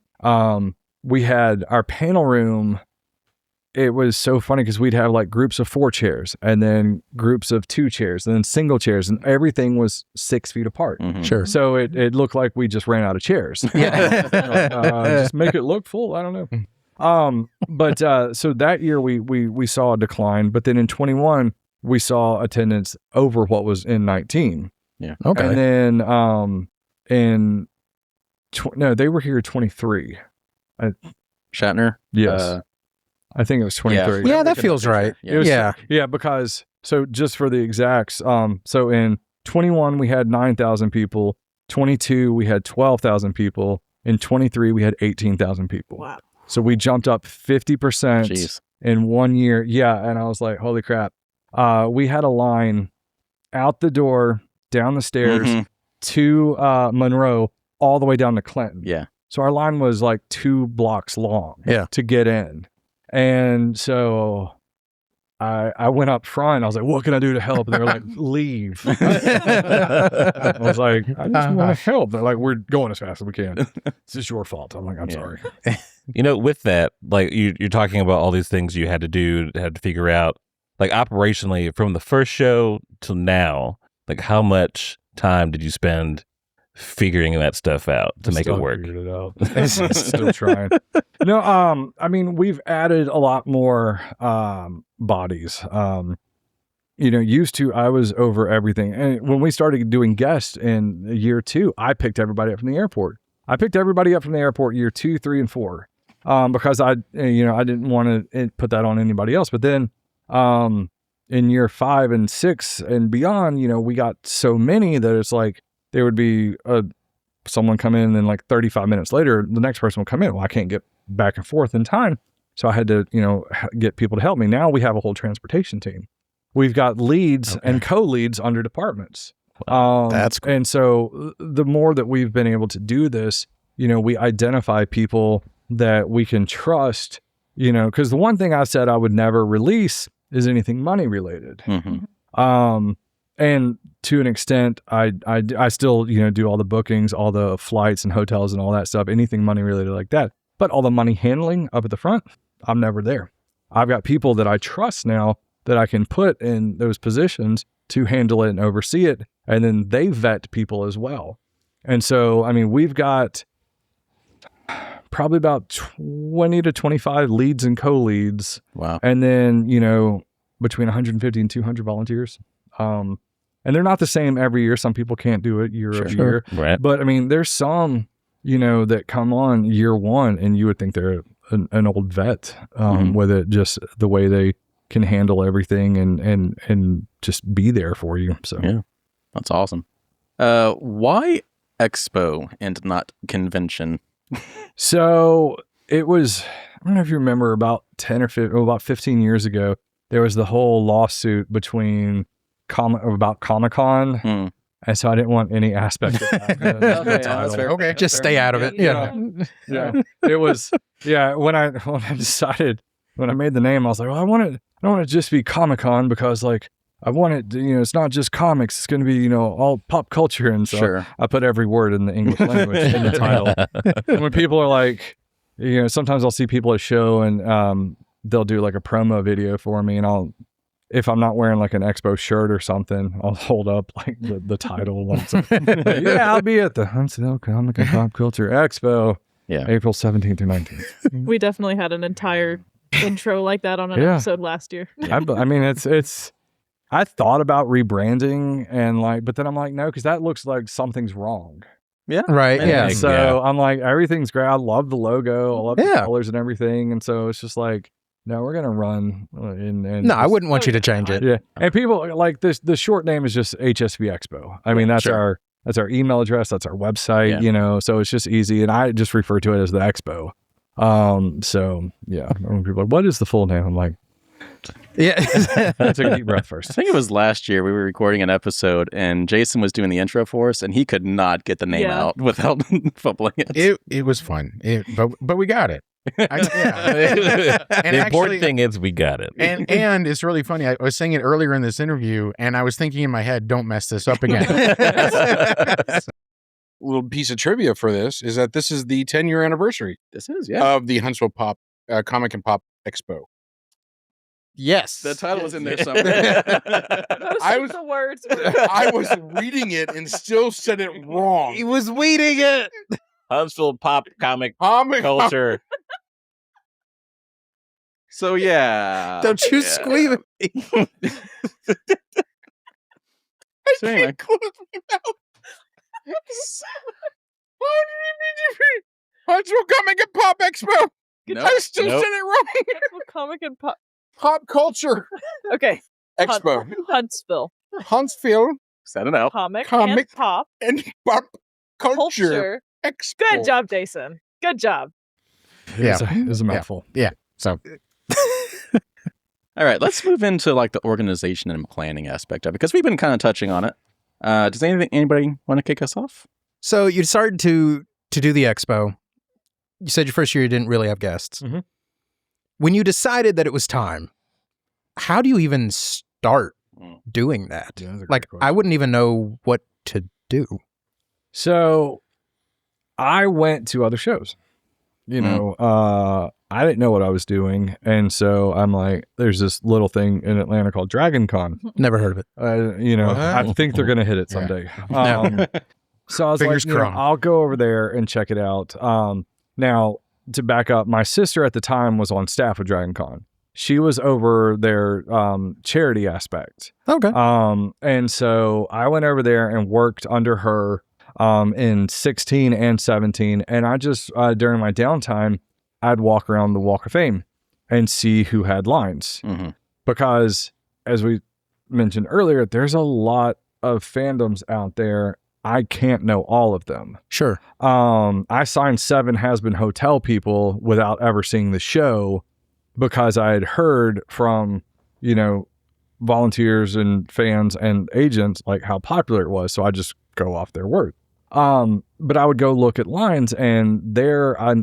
A: We had our panel room. It was so funny because we'd have like groups of 4 chairs and then groups of 2 chairs and then single chairs, and everything was 6 feet apart.
C: Sure.
A: So it looked like we just ran out of chairs. Just make it look full. I don't know. But so that year we saw a decline, but then in 21 we saw attendance over what was in 19.
D: Yeah.
C: Okay.
A: And then no, they were here 23.
D: Shatner.
A: Yes. I think it was 23.
C: Yeah, that feels right.
A: It was-
C: Yeah.
A: Yeah, because so just for the exacts, so in 21 we had 9,000 people, 22 we had 12,000 people, in 23 we had 18,000 people.
E: Wow.
A: So we jumped up 50%
D: Jeez.
A: in 1 year. Yeah, and I was like, holy crap. We had a line out the door, down the stairs to Monroe, all the way down to Clinton.
D: Yeah.
A: So our line was like 2 blocks long to get in. And so I went up front. I was like, what can I do to help? And they were like, leave. I was like, I just want to help. They're like, we're going as fast as we can. It's just your fault. I'm like, I'm sorry.
G: You know, with that, like you're talking about all these things you had to do, had to figure out, like operationally from the first show till now, like how much time did you spend figuring that stuff out to make it
A: Still
G: work?
A: figured it out. Still trying. No, I mean, we've added a lot more bodies. Used to, I was over everything. And when we started doing guests in year 2, I picked everybody up from the airport. I picked everybody up from the airport year 2, 3, and 4 because I didn't want to put that on anybody else. But then in year 5 and 6 and beyond, we got so many that it's like there would be someone come in and like 35 minutes later, the next person will come in. Well, I can't get back and forth in time. So I had to, get people to help me. Now we have a whole transportation team. We've got leads and co-leads under departments.
C: That's cool.
A: And so the more that we've been able to do this, we identify people that we can trust, because the one thing I said I would never release is anything money related. And to an extent, I still, do all the bookings, all the flights and hotels and all that stuff, anything money related like that. But all the money handling up at the front, I'm never there. I've got people that I trust now that I can put in those positions to handle it and oversee it. And then they vet people as well. And so, I mean, we've got probably about 20 to 25 leads and co-leads.
D: Wow.
A: And then, between 150 and 200 volunteers. And they're not the same every year. Some people can't do it year over year.
G: Right.
A: But I mean, there's some, that come on year 1 and you would think they're an old vet with it, just the way they can handle everything and just be there for you. So
D: Yeah. That's awesome. Why expo and not convention?
A: So it was, I don't know if you remember, about 15 years ago, there was the whole lawsuit between about Comic-Con. And so I didn't want any aspect of that.
D: That's fair.
B: Okay.
C: Just stay out of it. Yeah.
A: It was, when I decided, when I made the name, I was like, well, I don't want it to just be Comic-Con because like, I want it to, it's not just comics. It's going to be, all pop culture. And so
D: Sure.
A: I put every word in the English language in the title. And when people are like, sometimes I'll see people at a show and they'll do like a promo video for me and I'll if I'm not wearing like an Expo shirt or something, I'll hold up like the title. Like, yeah, I'll be at the Huntsville Comic and Pop Culture Expo, April 17th through 19th.
E: We definitely had an entire intro like that on an episode last year.
A: I mean, it's. I thought about rebranding and like, but then I'm like, no, because that looks like something's wrong.
D: Yeah.
C: Right. Yeah.
A: So I'm like, everything's great. I love the logo. I love the colors and everything. And so it's just like, no, we're gonna run.
C: No, I wouldn't want you to change it.
A: Yeah, and people like this. The short name is just HSV Expo. I mean, that's our email address. That's our website. You know, so it's just easy, and I just refer to it as the Expo. So yeah, when people are like, what is the full name? I'm like,
C: yeah.
A: I took a deep breath first.
D: I think it was last year we were recording an episode, and Jason was doing the intro for us, and he could not get the name out without fumbling it.
B: It was fun, but we got it.
G: The important thing is we got it.
B: And it's really funny. I was saying it earlier in this interview, and I was thinking in my head, don't mess this up again.
H: Little piece of trivia for this is that this is the 10-year anniversary.
D: This is,
H: of the Huntsville Comic and Pop Expo.
C: Yes.
D: The title was in there somewhere.
H: I was
E: the words.
H: I was reading it and still said it wrong.
C: He was weeding it.
G: Huntsville Pop Comic Culture.
D: So yeah.
C: Don't you squeal at me.
D: So anyway.
H: Huntsville Comic and Pop Expo.
D: Nope.
H: I still said it wrong.
E: Comic and Pop.
H: Pop Culture
E: Okay.
H: Expo.
E: Huntsville.
H: Huntsville
D: Set it out.
E: Comic and Pop
H: and Pop Culture Expo.
E: Good job, Jason. Good job.
B: Yeah.
A: It was a mouthful.
B: Yeah. So.
D: All right, let's move into like the organization and planning aspect of it, because we've been kind of touching on it. Does anybody want to kick us off?
C: So you started to do the expo. You said your first year you didn't really have guests.
A: Mhm.
C: When you decided that it was time, how do you even start doing that?
A: Yeah, that's a great
C: Like,
A: question.
C: I wouldn't even know what to do.
A: So I went to other shows. You know, I didn't know what I was doing. And so I'm like, there's this little thing in Atlanta called Dragon Con.
C: Never heard of it.
A: You know,
B: What?
A: I think they're going to hit it someday. So I was
B: Fingers
A: like, you know,
B: crossed.
A: I'll go over there and check it out. Now, to back up, my sister at the time was on staff with Dragon Con. She was over their charity aspect.
C: Okay.
A: And so I went over there and worked under her in 16 and 17. And I just, during my downtime, I'd walk around the Walk of Fame and see who had lines.
D: Mm-hmm.
A: Because as we mentioned earlier, there's a lot of fandoms out there. I can't know all of them.
C: Sure.
A: I signed 7 Has-Been Hotel people without ever seeing the show because I had heard from, you know, volunteers and fans and agents like how popular it was. So I just go off their word. But I would go look at lines, and there I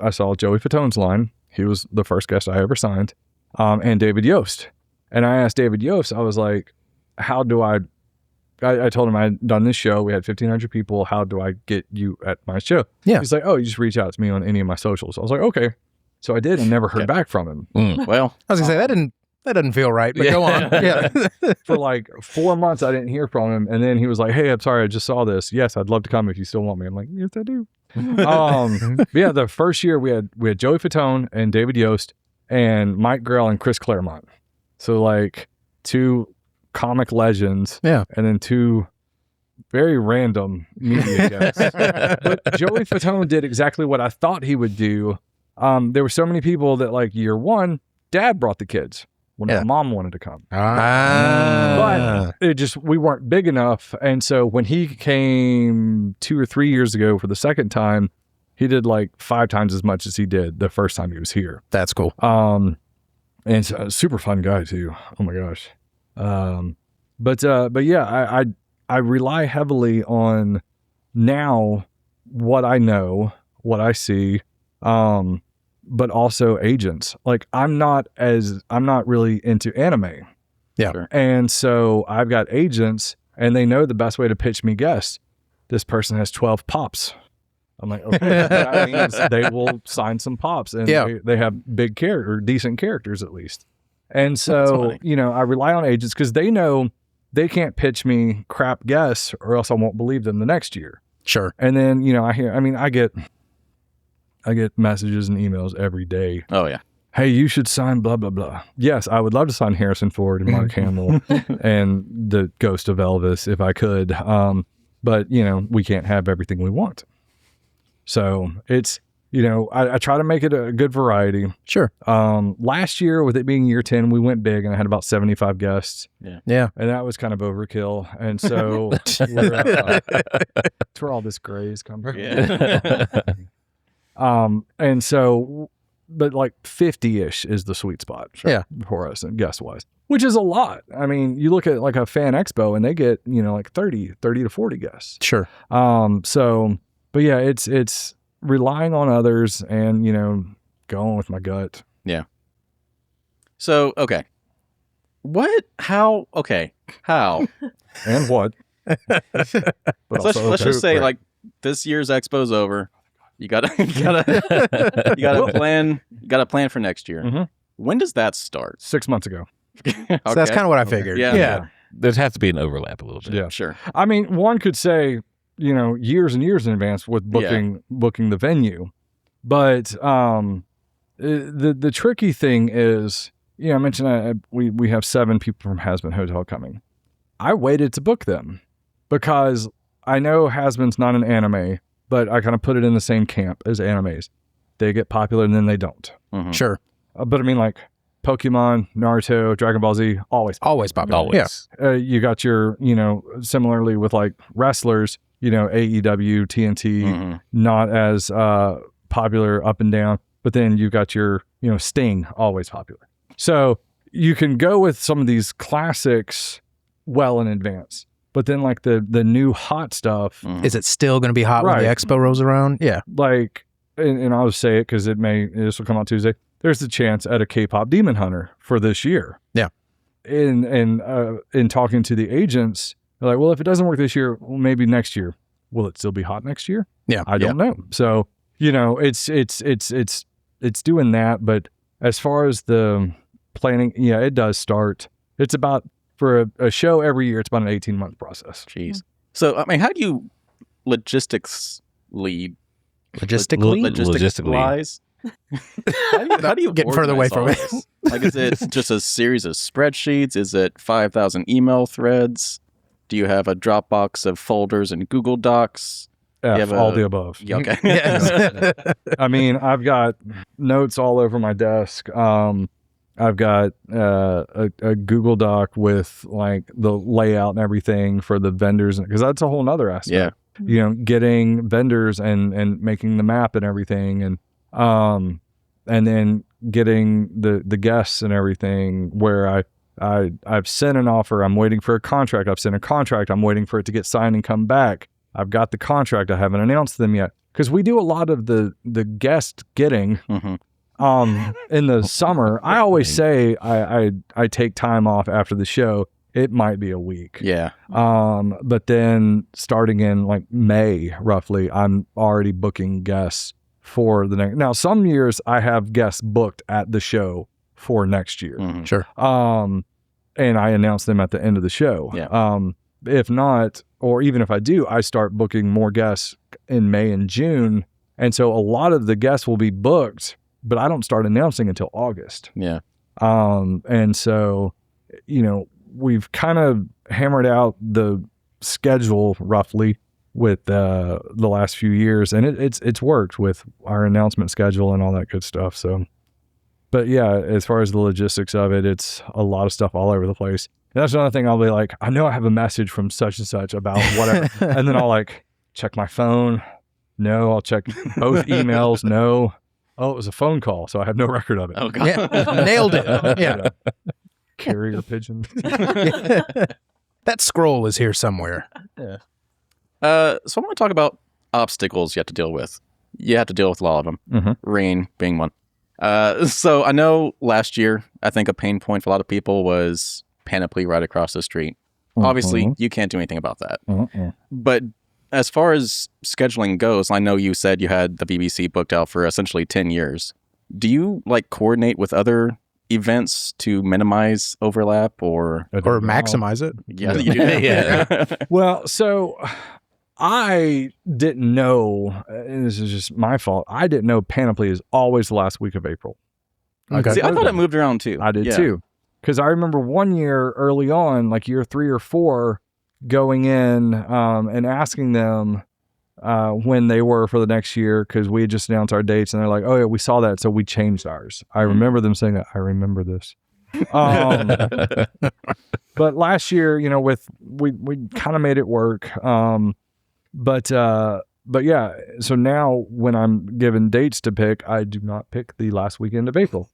A: saw Joey Fatone's line. He was the first guest I ever signed, and David Yost. And I asked David Yost, I was like, how do I told him I'd done this show. We had 1,500 people. How do I get you at my show?
C: Yeah.
A: He's like, oh, you just reach out to me on any of my socials. I was like, okay. So I did and never heard back from him.
D: Well,
C: I was gonna say that doesn't feel right, but go on. Yeah.
A: For like 4 months, I didn't hear from him. And then he was like, hey, I'm sorry, I just saw this. Yes, I'd love to come if you still want me. I'm like, yes, I do. But yeah, the first year we had Joey Fatone and David Yost and Mike Grell and Chris Claremont. So like 2 comic legends, and then 2 very random media guests. But Joey Fatone did exactly what I thought he would do. There were so many people that like year 1, Dad brought the kids when my mom wanted to come. But we weren't big enough, and so when he came 2 or 3 years ago for the second time, he did like 5 times as much as he did the first time he was here.
C: That's cool.
A: And it's a super fun guy too. Oh my gosh. But yeah, I rely heavily on now what I know, what I see, but also agents. Like I'm not really into anime.
C: Yeah.
D: Sure.
A: And so I've got agents and they know the best way to pitch me guests. This person has 12 pops. I'm like, okay, that means they will sign some pops, and they have big decent characters at least. And so, I rely on agents because they know they can't pitch me crap guests or else I won't believe them the next year.
C: Sure.
A: And then, I get messages and emails every day.
D: Oh, yeah.
A: Hey, you should sign blah, blah, blah. Yes, I would love to sign Harrison Ford and Mark Hamill and the Ghost of Elvis if I could. But, we can't have everything we want. So it's, I try to make it a good variety.
C: Sure.
A: Last year, with it being year 10, we went big and I had about 75 guests.
C: Yeah.
A: And that was kind of overkill. And so it's where all this grays come from.
D: Yeah.
A: And so, but like 50-ish is the sweet spot for us and guest-wise, which is a lot. I mean, you look at like a fan expo and they get, like 30 to 40 guests.
C: Sure.
A: But yeah, it's relying on others and, going with my gut.
D: Yeah. So, okay. How?
A: And what? But
D: So let's just say like this year's expo's over. You gotta plan for next year.
A: Mhm.
D: When does that start?
A: 6 months ago.
C: So that's kind of what I figured.
D: Yeah.
G: There'd have to be an overlap a little bit.
A: Yeah.
D: Sure.
A: I mean, one could say, years and years in advance with booking the venue. But the tricky thing is, I mentioned we have 7 people from Hasbin Hotel coming. I waited to book them because I know Hasbin's not an anime, but I kind of put it in the same camp as animes. They get popular and then they don't.
D: Mhm.
C: Sure.
A: But I mean, like Pokemon, Naruto, Dragon Ball Z, always
C: popular.
G: Always.
C: Yeah.
A: you got your, similarly with like wrestlers, AEW, TNT,
D: Mhm.
A: not as popular up and down, but then you got your, Sting, always popular. So you can go with some of these classics well in advance, but then like the new hot stuff,
D: Mhm.
C: Is it still going to be hot when the
A: Right.
C: expo rolls around? Yeah.
A: like, and I'll just say it because this will come out Tuesday. There's a chance at a K-pop Demon Hunter for this year.
C: Yeah.
A: In talking to the agents, they're like, well, if it doesn't work this year, well, maybe next year. Will it still be hot next year?
C: Yeah.
A: I don't know. So, it's doing that. But as far as the planning, it does start. It's about, for a show every year, it's about an 18-month process.
D: Jeez. So, I mean, how do you logistically
G: Logistically.
D: how do you
C: Getting further away
D: organize
C: from
D: all this? Like, is it just a series of spreadsheets? Is it 5,000 email threads? Do you have a Dropbox of folders and Google Docs?
A: F, all the above.
D: Yeah, okay.
C: Yes.
A: I mean, I've got notes all over my desk. I've got a Google Doc with like the layout and everything for the vendors, because that's a whole nother aspect.
D: Yeah.
A: Getting vendors and making the map and everything, and then getting the guests and everything. Where I've sent an offer, I'm waiting for a contract. I've sent a contract, I'm waiting for it to get signed and come back. I've got the contract, I haven't announced them yet, because we do a lot of the guest getting.
D: Mhm.
A: In the summer. I always say I take time off after the show. It might be a week.
D: Yeah.
A: But then starting in like May, roughly, I'm already booking guests for the next. Now, some years I have guests booked at the show for next year.
D: Mhm.
C: Sure.
A: And I announce them at the end of the show.
D: Yeah.
A: If not, or even if I do, I start booking more guests in May and June. And so a lot of the guests will be booked, but I don't start announcing until August.
D: Yeah.
A: And so, we've kind of hammered out the schedule roughly with the last few years, and it's worked with our announcement schedule and all that good stuff. So, but yeah, as far as the logistics of it, it's a lot of stuff all over the place. And that's another thing. I'll be like, I know I have a message from such and such about whatever, and then I'll like check my phone. No, I'll check both emails. No. Oh, it was a phone call, so I have no record of it.
D: Oh, God.
C: Yeah. Nailed it. Yeah.
A: Carrier pigeon.
C: That scroll is here somewhere.
D: So I want to talk about obstacles you have to deal with. You have to deal with a lot of them.
A: Mhm.
D: Rain being one. So I know last year, I think a pain point for a lot of people was Panoply right across the street. Obviously, you can't do anything about that. But as far as scheduling goes, I know you said you had the BBC booked out for essentially 10 years. Do you like coordinate with other events to minimize overlap or
C: Or maximize it.
D: yeah, you do that.
G: Yeah.
A: Well, so I didn't know, and this is just my fault. I didn't know Panoply is always the last week of April.
C: Okay.
D: See, I thought it moved around too.
A: I did
D: Yeah.
A: too. Because I remember one year early on, like year 3 or 4, going in and asking them when they were for the next year, because we had just announced our dates, and they're like, "Oh yeah, we saw that, so we changed ours." I remember them saying that. I remember this. But last year, you know, we kind of made it work. But yeah, so now when I'm given dates to pick, I do not pick the last weekend of April.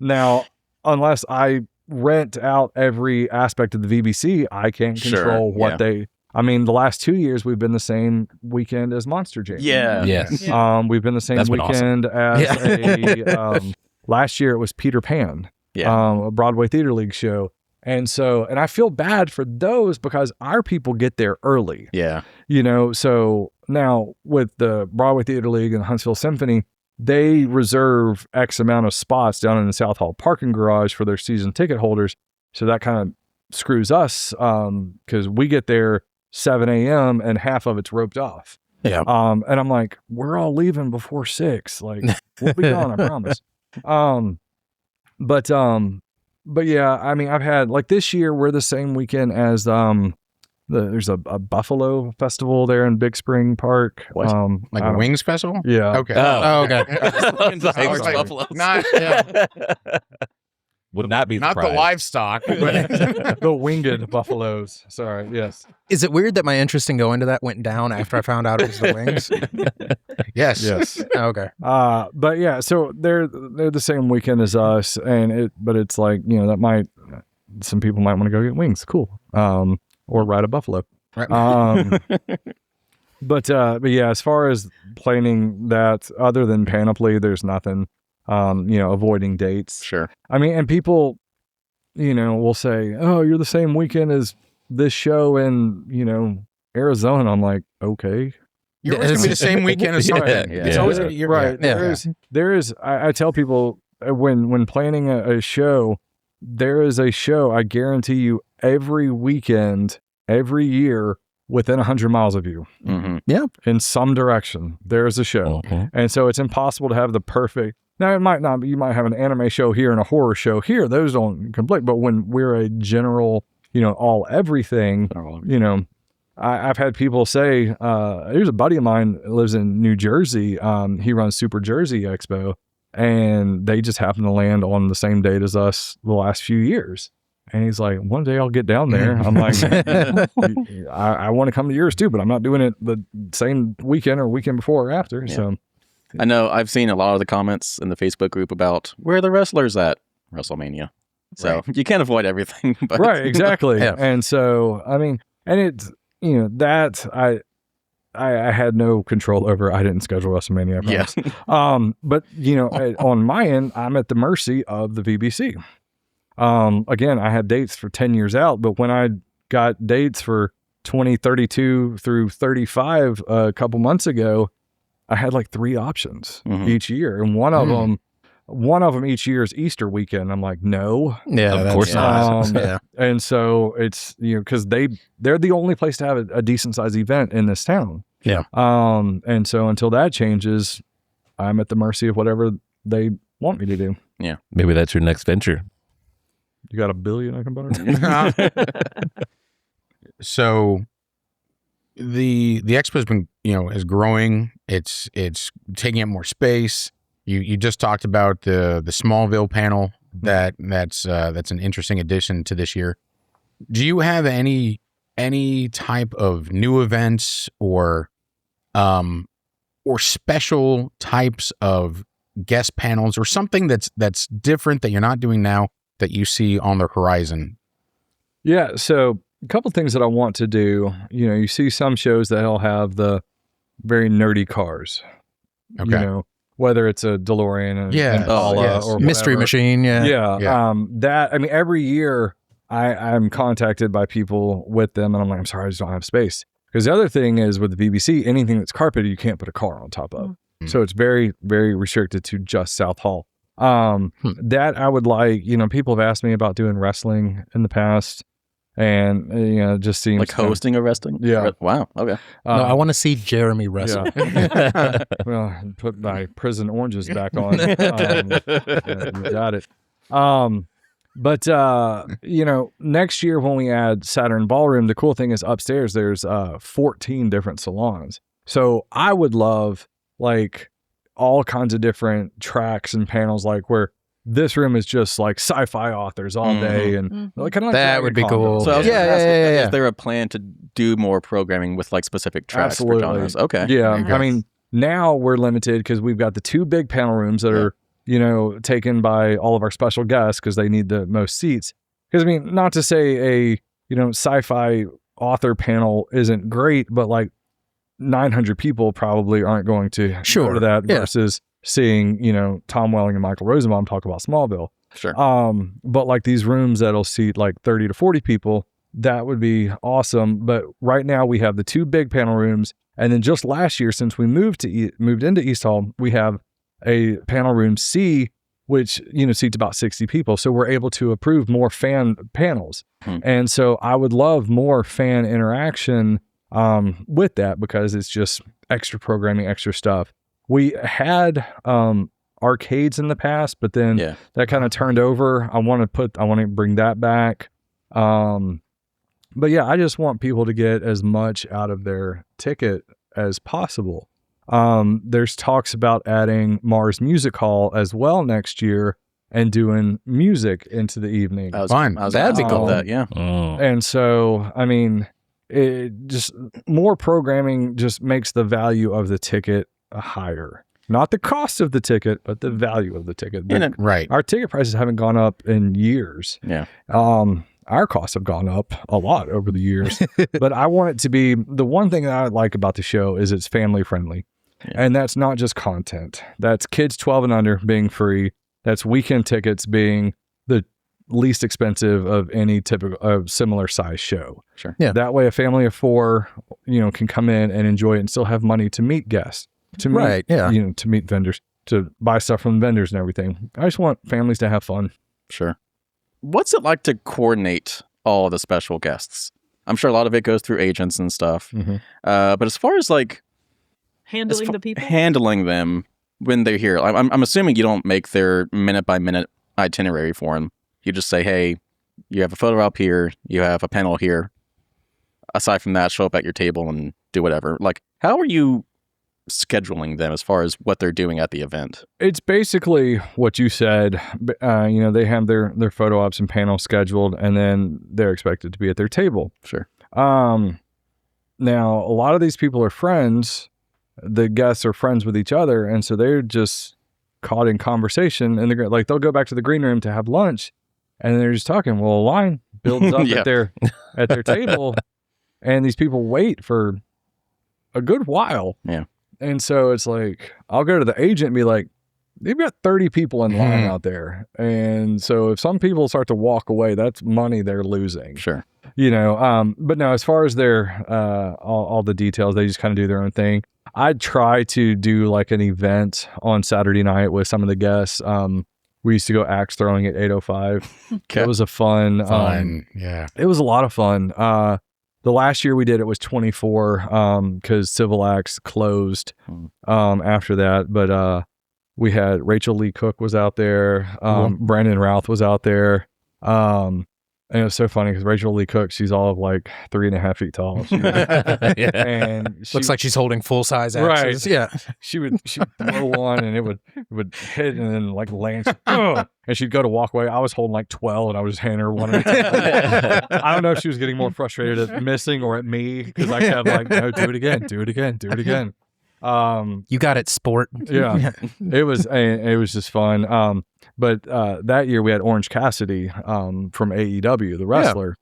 A: Now, unless I rent out every aspect of the VBC, I can't
D: Sure,
A: control what
D: yeah.
A: they. I mean, the last 2 years we've been the same weekend as Monster Jam.
D: Yeah.
G: Yes.
A: We've been the same
G: That's been awesome.
A: weekend as last year it was Peter Pan, a Broadway Theater League show. And I feel bad for those because our people get there early,
D: Yeah.
A: you know? So now with the Broadway Theater League and Huntsville Symphony, they reserve X amount of spots down in the South Hall parking garage for their season ticket holders. So that kind of screws us because we get there 7 a.m. and half of it's roped off.
C: Yeah.
A: And I'm like, we're all leaving before 6. Like, we'll be gone, I promise. But yeah, I mean, I've had like this year we're the same weekend as there's a Buffalo festival there in Big Spring Park.
D: What?
B: Like a Wings Festival?
A: Yeah.
B: Okay.
C: Oh, okay.
B: I was like,
D: Buffaloes.
B: not
G: Would not be
B: not the
G: surprised.
B: livestock, but
A: The winged buffaloes. Sorry. Yes.
C: Is it weird that my interest in going to that went down after I found out it was the Wings?
B: yes.
A: Yes.
C: Okay.
A: But yeah, so they're the same weekend as us, but it's like, you know, some people might want to go get wings. Cool. Or ride a buffalo.
B: Right.
A: But yeah, as far as planning that, other than Panoply, there's nothing. You know, avoiding dates.
D: Sure.
A: I mean, and people, you know, will say, "Oh, you're the same weekend as this show in, you know, Arizona." I'm like, okay.
B: You're always going to be the same weekend as something.
G: Yeah.
B: It's always gonna, you're
A: right.
B: Yeah.
A: There is. I tell people when planning a show, there is a show. I guarantee you, every weekend, every year, within 100 miles of you,
D: Mm-hmm.
A: in some direction, there is a show,
G: Mhm.
A: and so it's impossible to have the perfect. Now, it might not be. You might have an anime show here and a horror show here. Those don't conflict. But when we're a general, you know, all everything, you know, I've had people say, there's a buddy of mine that lives in New Jersey. He runs Super Jersey Expo, and they just happen to land on the same date as us the last few years. And he's like, one day I'll get down there. I'm like, I want to come to yours too, but I'm not doing it the same weekend or weekend before or after.
D: Yeah.
A: So.
D: I know I've seen a lot of the comments in the Facebook group about where are the wrestlers at WrestleMania. So you can't avoid everything. But
A: Right, exactly.
C: Yeah.
A: And so, I mean, and it's, you know, that I had no control over. I didn't schedule WrestleMania, I
D: yeah.
A: promise. But, you know, on my end, I'm at the mercy of the VBC. Again, I had dates for 10 years out, but when I got dates for 2032 through 35 a couple months ago, I had like 3 options each year. And one of them each year is Easter weekend. I'm like, no.
C: Yeah,
G: Of course
C: not.
A: not. And so it's, you know, because they're the only place to have a decent sized event in this town.
C: Yeah.
A: And so until that changes, I'm at the mercy of whatever they want me to do.
G: Maybe that's your next venture.
A: You got $1 billion I can borrow?
B: So the expo's been, you know, is growing. It's taking up more space. You just talked about the Smallville panel. That's an interesting addition to this year. Do you have any type of new events or special types of guest panels or something that's different that you're not doing now that you see on the horizon?
A: Yeah. So a couple things that I want to do. You know, you see some shows that'll have the very nerdy cars.
B: Okay.
A: You know, whether it's a DeLorean and Impala
B: yes.
A: or
C: Mystery
A: whatever.
C: Machine. Yeah.
A: Yeah. That, I mean, every year I'm contacted by people with them and I'm like, I'm sorry, I just don't have space. Because the other thing is with the BBC, anything that's carpeted, you can't put a car on top of.
B: Mm.
A: So it's very, very restricted to just South Hall. That I would like. People have asked me about doing wrestling in the past, and it just seems
D: Like hosting a wrestling?
A: Yeah.
D: Wow. Okay.
C: No, I want to see Jeremy wrestle.
A: Yeah. Well, put my prison oranges back on. Yeah, you got it. But next year when we add Saturn Ballroom, the cool thing is upstairs there's 14 different salons. So I would love like all kinds of different tracks and panels, like where this room is just like sci-fi authors all day, and like kind of like
C: That would be
A: Dragon Con.
C: cool.
D: So I was gonna ask,
C: Yeah.
D: is there a plan to do more programming with like specific tracks
A: Absolutely.
D: for genres? Okay.
A: Yeah,
E: Okay.
A: I mean now we're limited because we've got the 2 big panel rooms that are taken by all of our special guests because they need the most seats. Because I mean, not to say a sci-fi author panel isn't great, but like 900 people probably aren't going to go to that versus seeing Tom Welling and Michael Rosenbaum talk about Smallville.
D: Sure.
A: But like these rooms that'll seat like 30 to 40 people, that would be awesome. But right now we have the 2 big panel rooms, and then just last year, since we moved into East Hall, we have a panel room C, which seats about 60 people. So we're able to approve more fan panels, and so I would love more fan interaction with that because it's just extra programming, extra stuff. We had arcades in the past, but then that kind of turned over. I want to bring that back. But yeah, I just want people to get as much out of their ticket as possible. There's talks about adding Mars Music Hall as well next year and doing music into the evening.
B: Fine.
C: That'd be cool.
D: That, yeah.
A: And so, I mean, it just more programming just makes the value of the ticket higher. Not the cost of the ticket, but the value of the ticket.
B: Right.
A: Our ticket prices haven't gone up in years.
D: Yeah.
A: Our costs have gone up a lot over the years, but I want it to be the one thing that I like about the show is it's family friendly. And that's not just content. That's kids 12 and under being free. That's weekend tickets being the least expensive of any typical similar size show.
D: Sure.
C: Yeah.
A: That way a family of 4, can come in and enjoy it and still have money to meet guests, to meet, to meet vendors, to buy stuff from vendors and everything. I just want families to have fun.
D: Sure. What's it like to coordinate all the special guests? I'm sure a lot of it goes through agents and stuff. But as far as like
E: Handling the people?
D: handling them when they're here, I'm assuming you don't make their minute by minute itinerary for them. You just say, hey, you have a photo op here, you have a panel here. Aside from that, show up at your table and do whatever. Like, how are you scheduling them as far as what they're doing at the event?
A: It's basically what you said. They have their photo ops and panels scheduled, and then they're expected to be at their table.
D: Sure.
A: Now, a lot of these people are friends. The guests are friends with each other, and so they're just caught in conversation. And they'll go back to the green room to have lunch, and they're just talking. Well, a line builds up at their table, and these people wait for a good while.
D: Yeah.
A: And so it's like, I'll go to the agent and be like, they've got 30 people in line out there. And so if some people start to walk away, that's money they're losing.
D: Sure.
A: But no, as far as their, all the details, they just kind of do their own thing. I'd try to do like an event on Saturday night with some of the guests. We used to go axe throwing at 8:05.
D: Okay.
A: It was a fun.
B: Yeah.
A: It was a lot of fun. The last year we did it was 24 because Civil Axe closed after that. But we had Rachel Lee Cook was out there. Brandon Routh was out there. And it was so funny because Rachel Lee Cook, she's all of like 3.5 feet tall. And
C: Looks like she's holding full size axes.
A: Right.
C: Yeah.
A: She'd throw one and it would hit and then like land. And she'd go to walk away. I was holding like 12 and I was just handing her one at a time. I don't know if she was getting more frustrated at missing or at me because I kept like, no, do it again, do it again, do it again.
C: You got it, sport.
A: Yeah. It was just fun. But that year we had Orange Cassidy from AEW, the wrestler.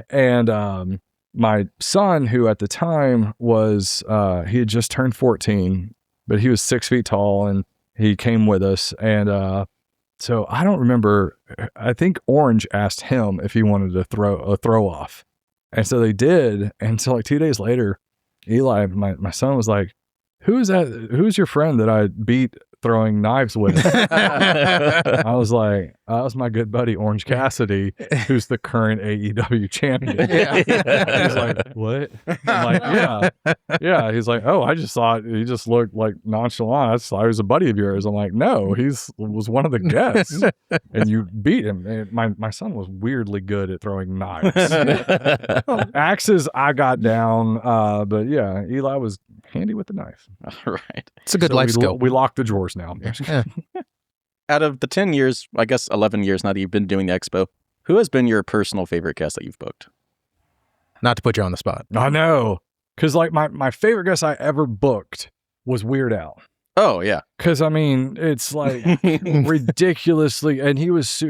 A: And my son, who at the time was, he had just turned 14, but he was 6 feet tall and he came with us. And so I don't remember, I think Orange asked him if he wanted to throw a throw off. And so they did. And so like 2 days later, Eli, my son was like, who's that? Who's your friend that I beat throwing knives with. I was like, that was my good buddy Orange Cassidy, who's the current AEW champion. He's like, what? I'm like, yeah. He's like, oh, I just thought he just looked like nonchalant. I just thought he was a buddy of yours. I'm like, no, was one of the guests, and you beat him. And my son was weirdly good at throwing knives. Axes, I got down, but yeah, Eli was handy with the knife.
D: All right.
C: It's a good life skill.
A: We lock the drawers now.
C: Yeah.
D: Out of the 10 years, I guess 11 years now that you've been doing the expo, who has been your personal favorite guest that you've booked?
C: Not to put you on the spot.
A: I know. Because like my favorite guest I ever booked was Weird Al.
D: Oh, yeah.
A: Because I mean, it's like ridiculously, and he was,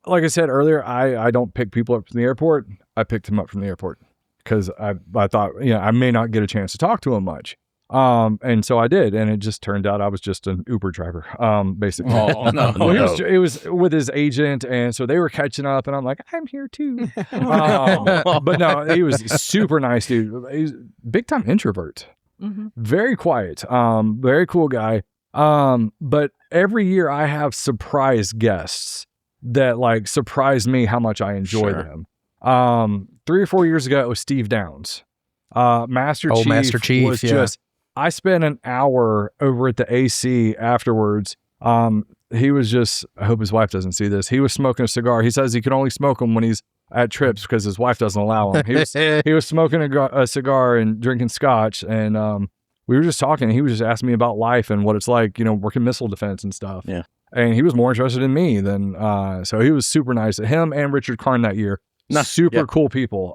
A: like I said earlier, I don't pick people up from the airport. I picked him up from the airport because I thought, I may not get a chance to talk to him much. And so I did, and it just turned out I was just an Uber driver, basically.
D: Oh, no.
A: Well, he was with his agent, and so they were catching up, and I'm like, I'm here too. But no, he was super nice dude. He's big time introvert, very quiet, very cool guy. But every year I have surprise guests that like surprise me how much I enjoy them. 3 or 4 years ago, it was Steve Downs. Master Chief was just, I spent an hour over at the AC afterwards. He was just, I hope his wife doesn't see this. He was smoking a cigar. He says he can only smoke them when he's at trips because his wife doesn't allow him. He was smoking a cigar and drinking scotch. And we were just talking. He was just asking me about life and what it's like, working missile defense and stuff.
D: Yeah.
A: And he was more interested in me than, so he was super nice. Him and Richard Karn that year. Super cool people.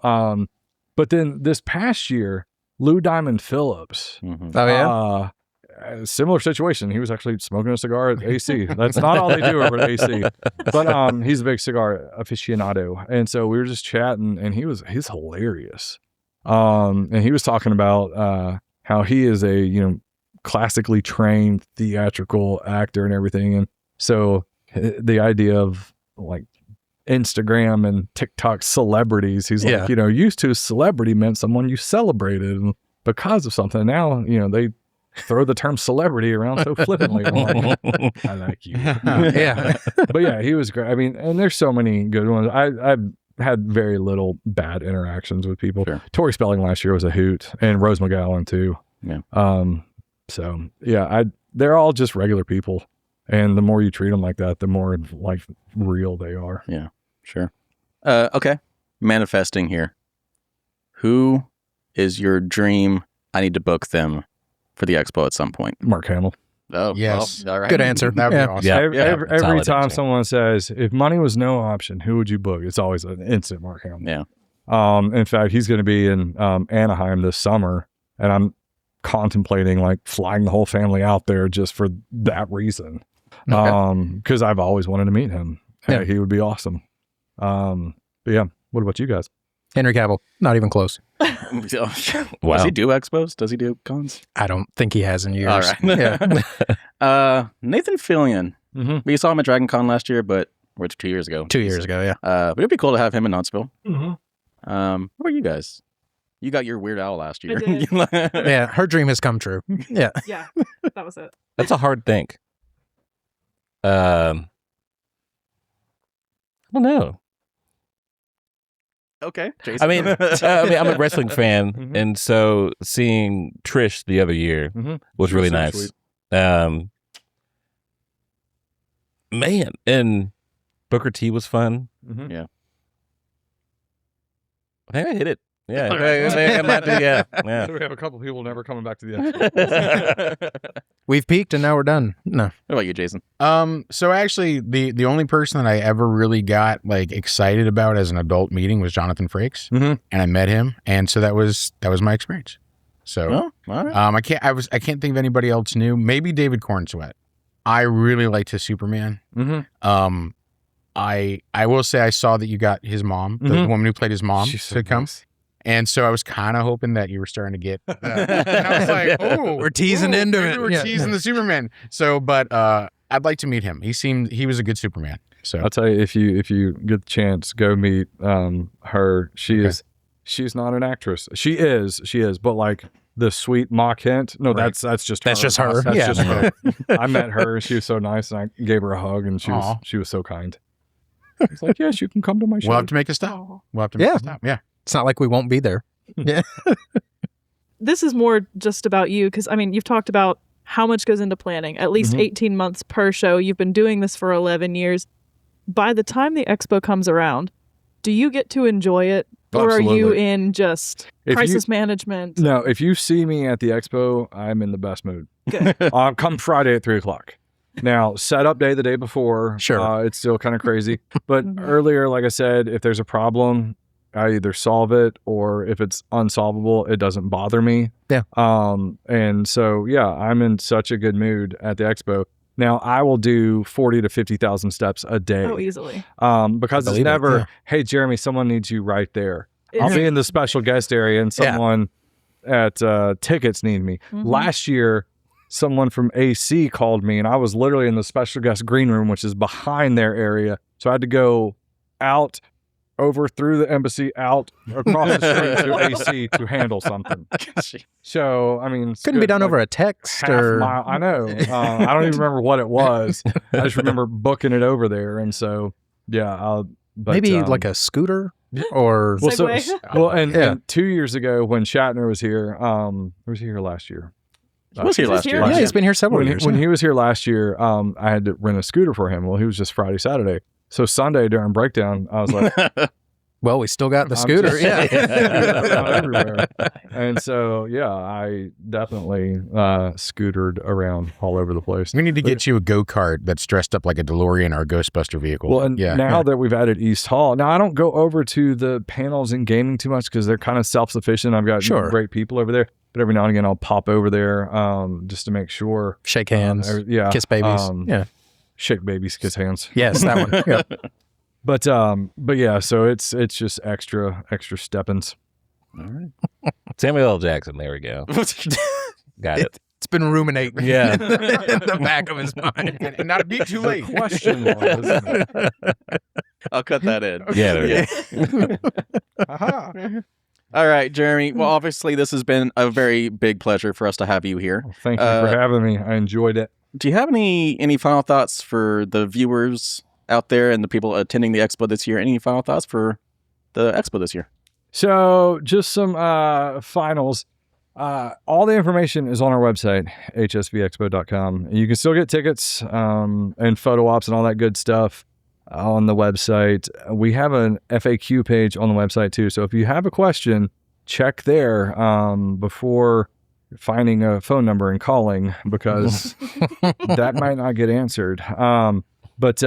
A: But then this past year, Lou Diamond Phillips.
C: Oh, yeah?
A: Similar situation. He was actually smoking a cigar at AC. That's not all they do over at AC. But he's a big cigar aficionado. And so we were just chatting, and he's hilarious. And he was talking about how he is a, classically trained theatrical actor and everything. And so the idea of like Instagram and TikTok celebrities, he's like, used to celebrity meant someone you celebrated, and because of something, now they throw the term celebrity around so flippantly. I'm like, I like you.
C: Yeah.
A: But yeah, he was great. I mean, and there's so many good ones. I've had very little bad interactions with people.
D: Sure.
A: Tori Spelling last year was a hoot, and Rose McGowan too.
D: Yeah.
A: So yeah, they're all just regular people. And the more you treat them like that, the more like real they are.
D: Yeah, sure. Okay. Manifesting here. Who is your dream? I need to book them for the expo at some point.
A: Mark Hamill.
D: Oh,
B: yes.
D: Well, all right.
C: Good answer.
B: That'd be awesome.
G: Yeah.
A: Every
G: Solid
A: time
G: answer.
A: someone says, if money was no option, who would you book? It's always an instant Mark Hamill.
D: Yeah.
A: In fact, he's going to be in Anaheim this summer, and I'm contemplating like flying the whole family out there just for that reason. Because I've always wanted to meet him.
C: Yeah.
A: He would be awesome. But yeah, what about you guys?
C: Henry Cavill, not even close.
D: Wow.
G: Wow.
D: Does he do expos? Does he do cons?
C: I don't think he has in years.
D: All right.
C: Yeah.
D: Nathan Fillion.
A: Mm-hmm.
D: We saw him at Dragon Con last year, but or 2 years ago.
C: 2 years ago, yeah.
D: But it'd be cool to have him in Huntsville.
A: Mm-hmm.
D: What about you guys? You got your Weird Owl last year.
E: did.
C: Yeah, her dream has come true. Yeah.
E: Yeah, that was it.
G: That's a hard thing. I don't know.
D: Okay, Jason.
G: I mean, I'm a wrestling fan,
A: Mhm.
G: and so seeing Trish the other year
A: Mhm.
G: was really
A: So
G: nice.
A: sweet.
G: Man, and Booker T was fun.
A: Mm-hmm.
G: I think I hit it. Yeah,
D: All right.
G: I might do, yeah.
A: So we have a couple people never coming back to the expo.
C: We've peaked and now we're done. No.
D: What about you, Jason?
B: So actually the only person that I ever really got like excited about as an adult meeting was Jonathan Frakes.
A: Mhm.
B: And I met him, and so that was my experience. So
D: Oh, all right.
B: I can't think of anybody else new. Maybe David Cornsweet. I really liked his Superman.
A: Mm-hmm.
B: I will say I saw that you got his mom, the woman who played his mom,
A: She's so
B: to come.
A: nice.
B: And so I was kind of hoping that you were starting to get. And I was like, "Oh,
C: We're teasing into
B: maybe
C: it."
B: We're
C: Yeah.
B: teasing the Superman." So, but I'd like to meet him. He was a good Superman. So
A: I'll tell you, if you get the chance, go meet her. She's not an actress. She is, but like the sweet mock hint. No,
B: Right.
A: that's just
C: That's
A: her.
C: just her.
A: That's
C: Yeah.
A: just her. I met her. She was so nice, and I gave her a hug, and
B: Aw.
A: she was so kind. She's like, yes, you can come to my show.
B: We'll have to make a stop. We'll have to make
C: Yeah.
B: a stop. Yeah.
C: It's not like we won't be there. Yeah.
E: This is more just about you because, I mean, you've talked about how much goes into planning, at least
A: Mhm.
E: 18 months per show. You've been doing this for 11 years. By the time the expo comes around, do you get to enjoy it? Or are you
A: Absolutely.
E: in just
A: If you-
E: crisis management?
A: No, if you see me at the expo, I'm in the best mood.
E: Good.
A: Come Friday at 3:00. Now, setup day the day before,
C: Sure.
A: it's still kind of crazy. But
E: Mhm.
A: earlier, like I said, if there's a problem, I either solve it, or if it's unsolvable, it doesn't bother me.
C: Yeah.
A: And so, yeah, I'm in such a good mood at the expo. Now, I will do 40 to 50,000 steps a day.
E: Oh, easily.
A: Because it's
C: Believe it,
A: never,
C: yeah.
A: hey, Jeremy, someone needs you right there. I'll
E: It's-
A: be in the special guest area and
C: Yeah.
A: someone at tickets need me.
E: Mhm.
A: Last year, someone from AC called me, and I was literally in the special guest green room, which is behind their area. So I had to go out, over through the embassy, out across the street to AC to handle something. So, I mean, it's
C: Couldn't be
A: good,
C: done
A: like,
C: over a text
A: half
C: or
A: mile. I know. I don't even remember what it was. I just remember booking it over there. And so, yeah, but,
C: maybe like a scooter or
A: well, so,
E: Segway.
A: well, and,
C: Yeah.
A: and 2 years ago when Shatner was here, was he here last year?
D: He was here last year.
C: yeah, he's been here several
A: When,
C: years.
A: when he was here last year, I had to rent a scooter for him. Well, he was just Friday, Saturday. So Sunday during breakdown, I was like,
C: Well, we still got the
A: I'm
C: scooter.
A: just-
C: Yeah.
A: I'm everywhere. And so, yeah, I definitely scootered around all over the place.
B: We need to get you a go-kart that's dressed up like a DeLorean or a Ghostbuster vehicle.
A: Well, and
B: yeah.
A: now that we've added East Hall, now I don't go over to the panels and gaming too much because they're kind of self-sufficient. I've got
C: Sure.
A: great people over there, but every now and again I'll pop over there just to make sure.
C: Shake hands,
A: Yeah,
C: kiss babies. Yeah.
A: shake babies, kiss hands.
C: Yes, that one. Yep.
A: But yeah, so it's just extra steppins.
G: All right. Samuel L. Jackson. There we go. Got it.
C: It's been ruminating
G: Yeah.
C: in the back of his mind.
B: and not be too late.
A: Question was,
D: I'll cut that in.
G: Yeah. There we go.
A: aha.
D: All right, Jeremy. Well, obviously, this has been a very big pleasure for us to have you here.
A: Well, thank you for having me. I enjoyed it.
D: Do you have any final thoughts for the viewers out there and the people attending the expo this year? Any final thoughts for the expo this year?
A: So just some finals. All the information is on our website, hsvexpo.com. You can still get tickets and photo ops and all that good stuff on the website. We have an FAQ page on the website too. So if you have a question, check there before finding a phone number and calling, because that might not get answered. But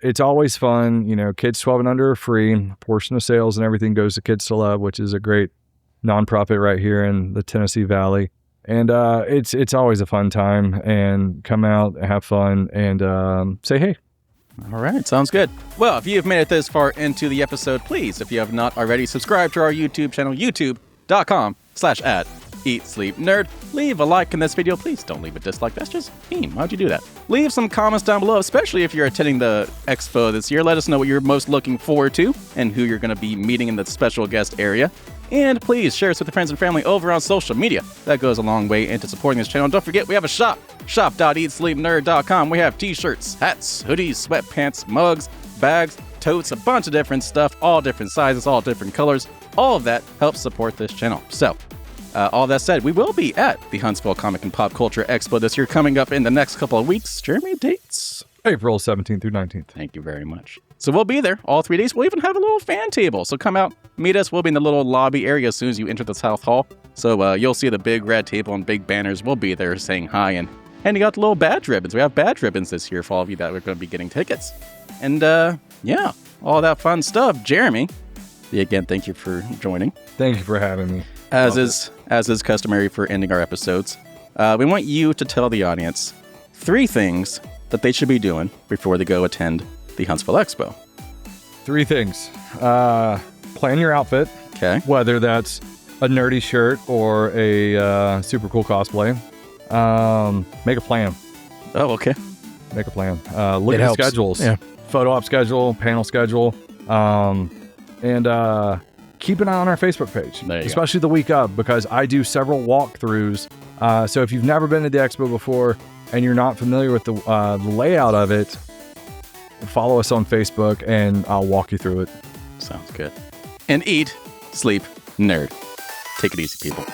A: it's always fun. You know, kids 12 and under are free. A portion of sales and everything goes to Kids to Love, which is a great nonprofit right here in the Tennessee Valley. And it's always a fun time. And come out, have fun, and say hey.
D: All right, sounds good. Well, if you've made it this far into the episode, please, if you have not already, subscribe to our YouTube channel, youtube.com/@EatSleepNerd. Leave a like in this video. Please don't leave a dislike. That's just mean. Why'd you do that? Leave some comments down below, especially if you're attending the expo this year. Let us know what you're most looking forward to and who you're going to be meeting in the special guest area. And please share us with your friends and family over on social media. That goes a long way into supporting this channel. And don't forget, we have a shop, shop.eatsleepnerd.com. We have t-shirts, hats, hoodies, sweatpants, mugs, bags, totes, a bunch of different stuff, all different sizes, all different colors. All of that helps support this channel. So, all that said, we will be at the Huntsville Comic and Pop Culture Expo this year, coming up in the next couple of weeks. Jeremy, dates?
A: April 17th through 19th.
D: Thank you very much. So we'll be there all 3 days. We'll even have a little fan table. So come out, meet us. We'll be in the little lobby area as soon as you enter the South Hall. So you'll see the big red table and big banners. We'll be there saying hi and handing out the little badge ribbons. We have badge ribbons this year for all of you that are going to be getting tickets. And yeah, all that fun stuff. Jeremy, again, thank you for joining.
A: Thank you for having me.
D: As is customary for ending our episodes, we want you to tell the audience 3 things that they should be doing before they go attend the Huntsville Expo.
A: 3 things. Plan your outfit,
D: Okay.
A: whether that's a nerdy shirt or a super cool cosplay. Make a plan.
D: Oh, okay.
A: Make a plan. Look
C: It
A: at
C: helps.
A: schedules.
C: Yeah.
A: Photo op schedule, panel schedule. And keep an eye on our Facebook page,
D: There you
A: especially the week of, because I do several walkthroughs. So if you've never been to the expo before and you're not familiar with the layout of it, follow us on Facebook and I'll walk you through it.
D: Sounds good. And eat, sleep, nerd. Take it easy, people.